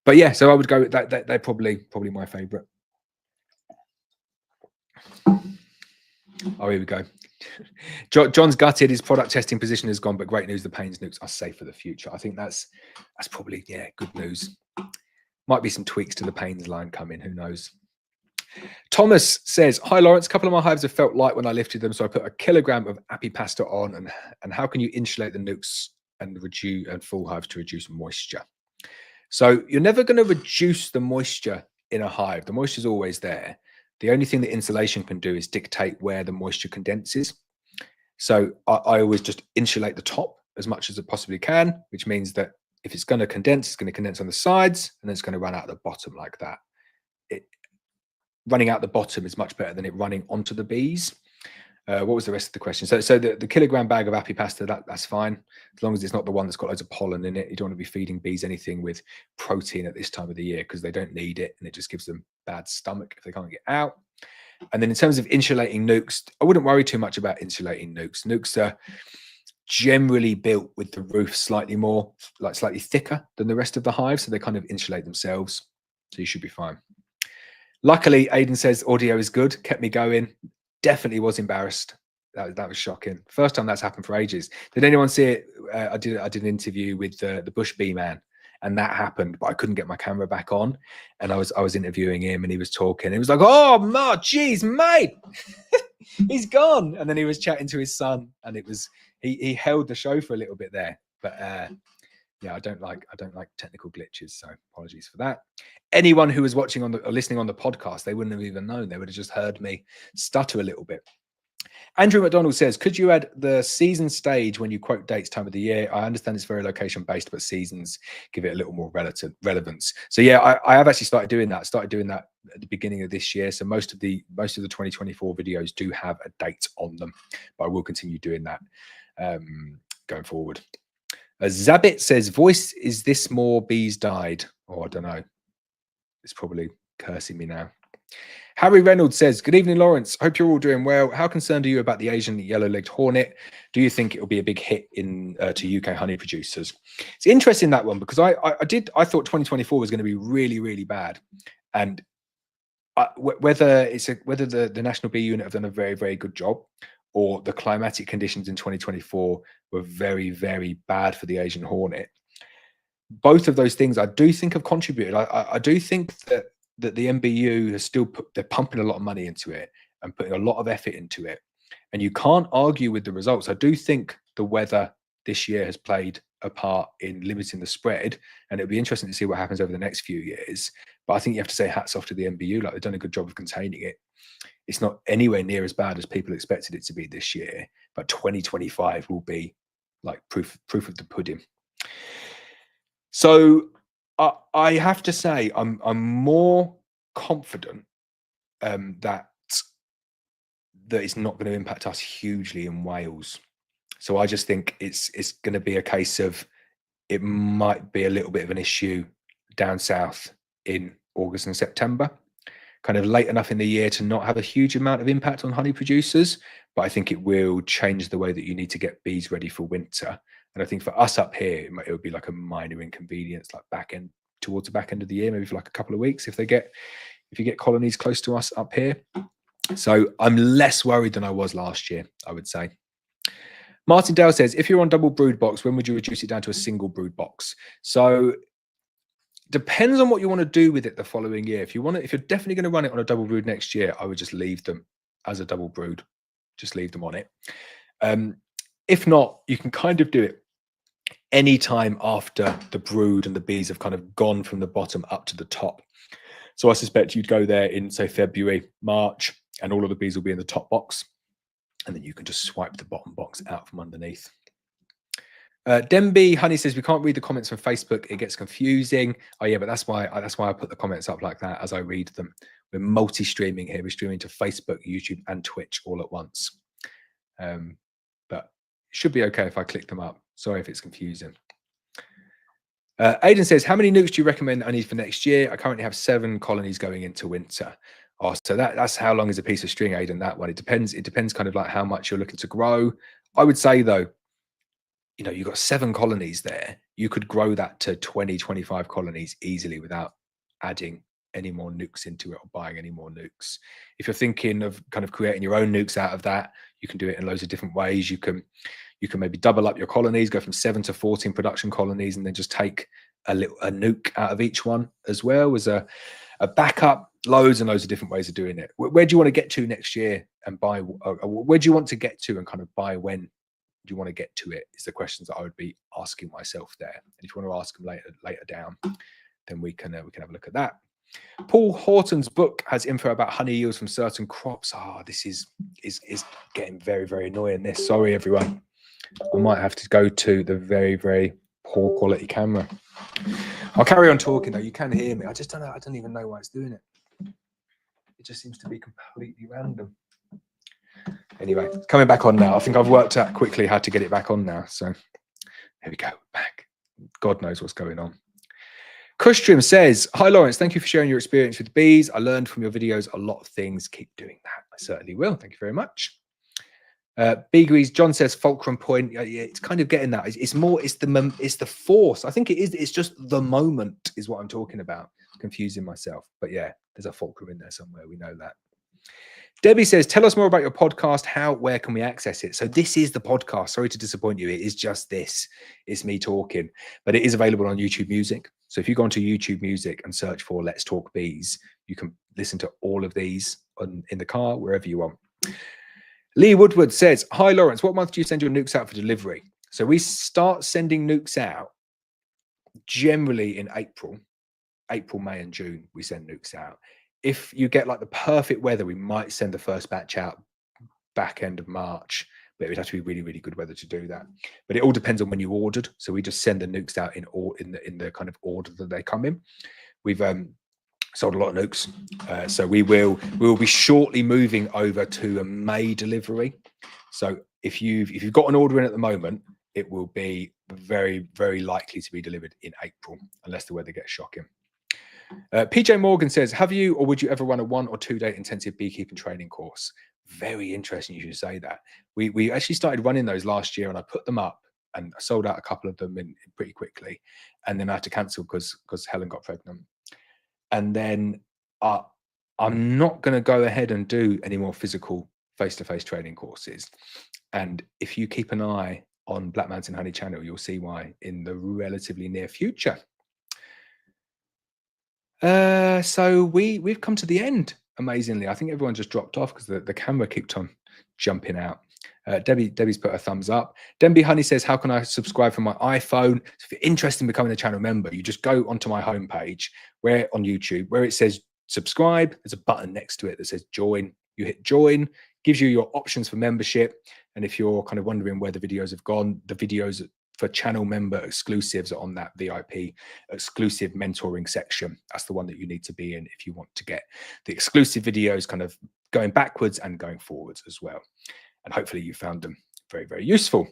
But yeah, so I would go with that. They're probably my favorite. Oh, here we go. John's gutted. His product testing position has gone, but great news. The Paynes Nucs are safe for the future. I think that's probably, yeah, good news. Might be some tweaks to the Paynes line coming. Who knows? Thomas says, hi, Laurence. A couple of my hives have felt light when I lifted them, so I put a kilogram of Apipasta on. And how can you insulate the Nucs and full hives to reduce moisture? So you're never going to reduce the moisture in a hive. The moisture is always there. The only thing that insulation can do is dictate where the moisture condenses. So I always just insulate the top as much as it possibly can, which means that if it's going to condense, it's going to condense on the sides, and then it's going to run out the bottom like that. Running out the bottom is much better than it running onto the bees. What was the rest of the question? So the kilogram bag of Apipasta, that's fine, as long as it's not the one that's got loads of pollen in it. You don't want to be feeding bees anything with protein at this time of the year because they don't need it, and it just gives them bad stomach if they can't get out. And then in terms of insulating Nucs, I wouldn't worry too much about insulating Nucs. Nucs generally built with the roof slightly more, like slightly thicker than the rest of the hive, so they kind of insulate themselves. So you should be fine. Luckily, Aidan says audio is good, kept me going. Definitely was embarrassed. That was shocking. First time that's happened for ages. Did anyone see it? I did an interview with the bush bee man, and that happened, but I couldn't get my camera back on, and I was interviewing him, and he was talking. He was like, "Oh, ma, geez, mate, he's gone." And then he was chatting to his son, and it was he held the show for a little bit there. But yeah, I don't like technical glitches, so apologies for that. Anyone who was watching on or listening on the podcast, they wouldn't have even known. They would have just heard me stutter a little bit. Andrew McDonald says, could you add the season stage when you quote dates, time of the year? I understand it's very location based, but seasons give it a little more relevance. So yeah, I have actually started doing that. Started doing that at the beginning of this year. So most of the 2024 videos do have a date on them, but I will continue doing that going forward. Zabit says, voice, is this more bees died? Oh, I don't know. It's probably cursing me now. Harry Reynolds says, good evening, Laurence. Hope you're all doing well. How concerned are you about the Asian yellow-legged hornet? Do you think it will be a big hit to UK honey producers? It's interesting, that one, because I thought 2024 was going to be really, really bad. And whether the National Bee Unit have done a very, very good job, or the climatic conditions in 2024 were very, very bad for the Asian hornet, both of those things I do think have contributed. I do think that the NBU has still they're pumping a lot of money into it and putting a lot of effort into it, and you can't argue with the results. I do think the weather this year has played a part in limiting the spread, and it'll be interesting to see what happens over the next few years. But I think you have to say hats off to the NBU. Like, they've done a good job of containing it. It's not anywhere near as bad as people expected it to be this year, but 2025 will be like proof of the pudding. So I have to say I'm more confident that it's not going to impact us hugely in Wales. So I just think it's going to be a case of it might be a little bit of an issue down south in August and September, kind of late enough in the year to not have a huge amount of impact on honey producers. But I think it will change the way that you need to get bees ready for winter. And I think for us up here, it would be like a minor inconvenience, like towards the back end of the year, maybe for like a couple of weeks if you get colonies close to us up here. So I'm less worried than I was last year, I would say. Martin Dale says, if you're on double brood box, when would you reduce it down to a single brood box? So depends on what you want to do with it the following year. If you're definitely going to run it on a double brood next year, I would just leave them as a double brood. Just leave them on it. If not, you can kind of do it any time after the brood and the bees have kind of gone from the bottom up to the top. So I suspect you'd go there in, say, February, March, and all of the bees will be in the top box. And then you can just swipe the bottom box out from underneath. Demby Honey says, we can't read the comments from Facebook. It gets confusing. Oh yeah, but that's why I put the comments up like that as I read them. We're multi-streaming here. We're streaming to Facebook, YouTube, and Twitch all at once. But it should be okay if I click them up. Sorry if it's confusing. Aidan says, how many nukes do you recommend I need for next year? I currently have 7 colonies going into winter. Oh, so that's how long is a piece of string, Aidan, that one? It depends kind of like how much you're looking to grow. I would say though, you know, you've got 7 colonies there. You could grow that to 20, 25 colonies easily without adding any more nukes into it or buying any more nukes. If you're thinking of kind of creating your own nukes out of that, you can do it in loads of different ways. You can maybe double up your colonies, go from 7 to 14 production colonies, and then just take a nuke out of each one as well as a backup. Loads and loads of different ways of doing it. Where do you want to get to next year and buy? Where do you want to get to and kind of buy when do you want to get to it? Is the questions that I would be asking myself there. And if you want to ask them later down, then we can have a look at that. Paul Horton's book has info about honey yields from certain crops. This is getting very, very annoying. Sorry, everyone. I might have to go to the very, very poor quality camera. I'll carry on talking though. You can hear me. I just don't know. I don't even know why it's doing it. It just seems to be completely random. Anyway, it's coming back on now. I think I've worked out quickly how to get it back on now. So here we go. Back. God knows what's going on. Kustrim says, hi, Laurence. Thank you for sharing your experience with bees. I learned from your videos a lot of things. Keep doing that. I certainly will. Thank you very much. Beagrees, John says fulcrum point. Yeah, it's kind of getting that. It's the force. I think it is. It's just the moment is what I'm talking about. Confusing myself, but yeah, there's a fulcrum in there somewhere. We know that. Debbie says, tell us more about your podcast. Where can we access it? So this is the podcast. Sorry to disappoint you. It is just this. It's me talking, but it is available on YouTube Music. So if you go onto YouTube Music and search for Let's Talk Bees, you can listen to all of these in the car, wherever you want. Lee Woodward says, hi, Laurence. What month do you send your nukes out for delivery? So we start sending nukes out generally in April, May and June, we send nukes out. If you get like the perfect weather, we might send the first batch out back end of March, but it would have to be really, really good weather to do that. But it all depends on when you ordered. So we just send the nukes out in the kind of order that they come in. We've sold a lot of nukes, so we will be shortly moving over to a May delivery. So if you've got an order in at the moment, it will be very, very likely to be delivered in April, unless the weather gets shocking. PJ Morgan says, have you or would you ever run a 1 or 2 day intensive beekeeping training course? Very interesting you should say that. We actually started running those last year, and I put them up and I sold out a couple of them in pretty quickly, and then I had to cancel because Helen got pregnant. And then I'm not going to go ahead and do any more physical face-to-face training courses. And if you keep an eye on Black Mountain Honey channel, you'll see why in the relatively near future. So we've come to the end, amazingly. I think everyone just dropped off because the camera kept on jumping out. Debbie's put a thumbs up. Denby Honey says, how can I subscribe from my iPhone? So if you're interested in becoming a channel member, you just go onto my homepage where on YouTube, where it says subscribe, there's a button next to it that says join. You hit join, gives you your options for membership. And if you're kind of wondering where the videos have gone, the videos for channel member exclusives are on that VIP exclusive mentoring section. That's the one that you need to be in if you want to get the exclusive videos kind of going backwards and going forwards as well. And hopefully you found them very, very useful.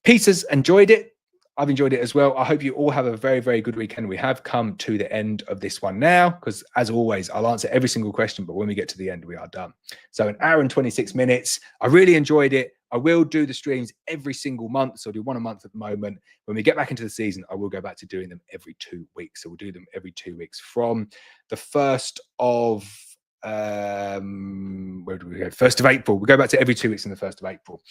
Peter's enjoyed it. I've enjoyed it as well. I hope you all have a very, very good weekend. We have come to the end of this one now, because as always, I'll answer every single question, but when we get to the end, we are done. So 1 hour and 26 minutes. I really enjoyed it. I will do the streams every single month. So I'll do one a month at the moment. When we get back into the season, I will go back to doing them every 2 weeks. So we'll do them every 2 weeks from the 1st of where do we go? 1st of April. We'll go back to every 2 weeks in the 1st of April.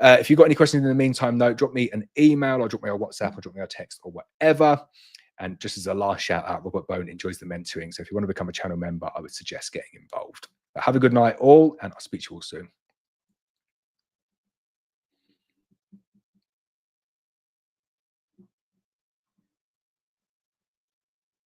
If you've got any questions in the meantime, though, drop me an email or drop me a WhatsApp or drop me a text or whatever. And just as a last shout out, Robert Bone enjoys the mentoring. So if you want to become a channel member, I would suggest getting involved. But have a good night all, and I'll speak to you all soon.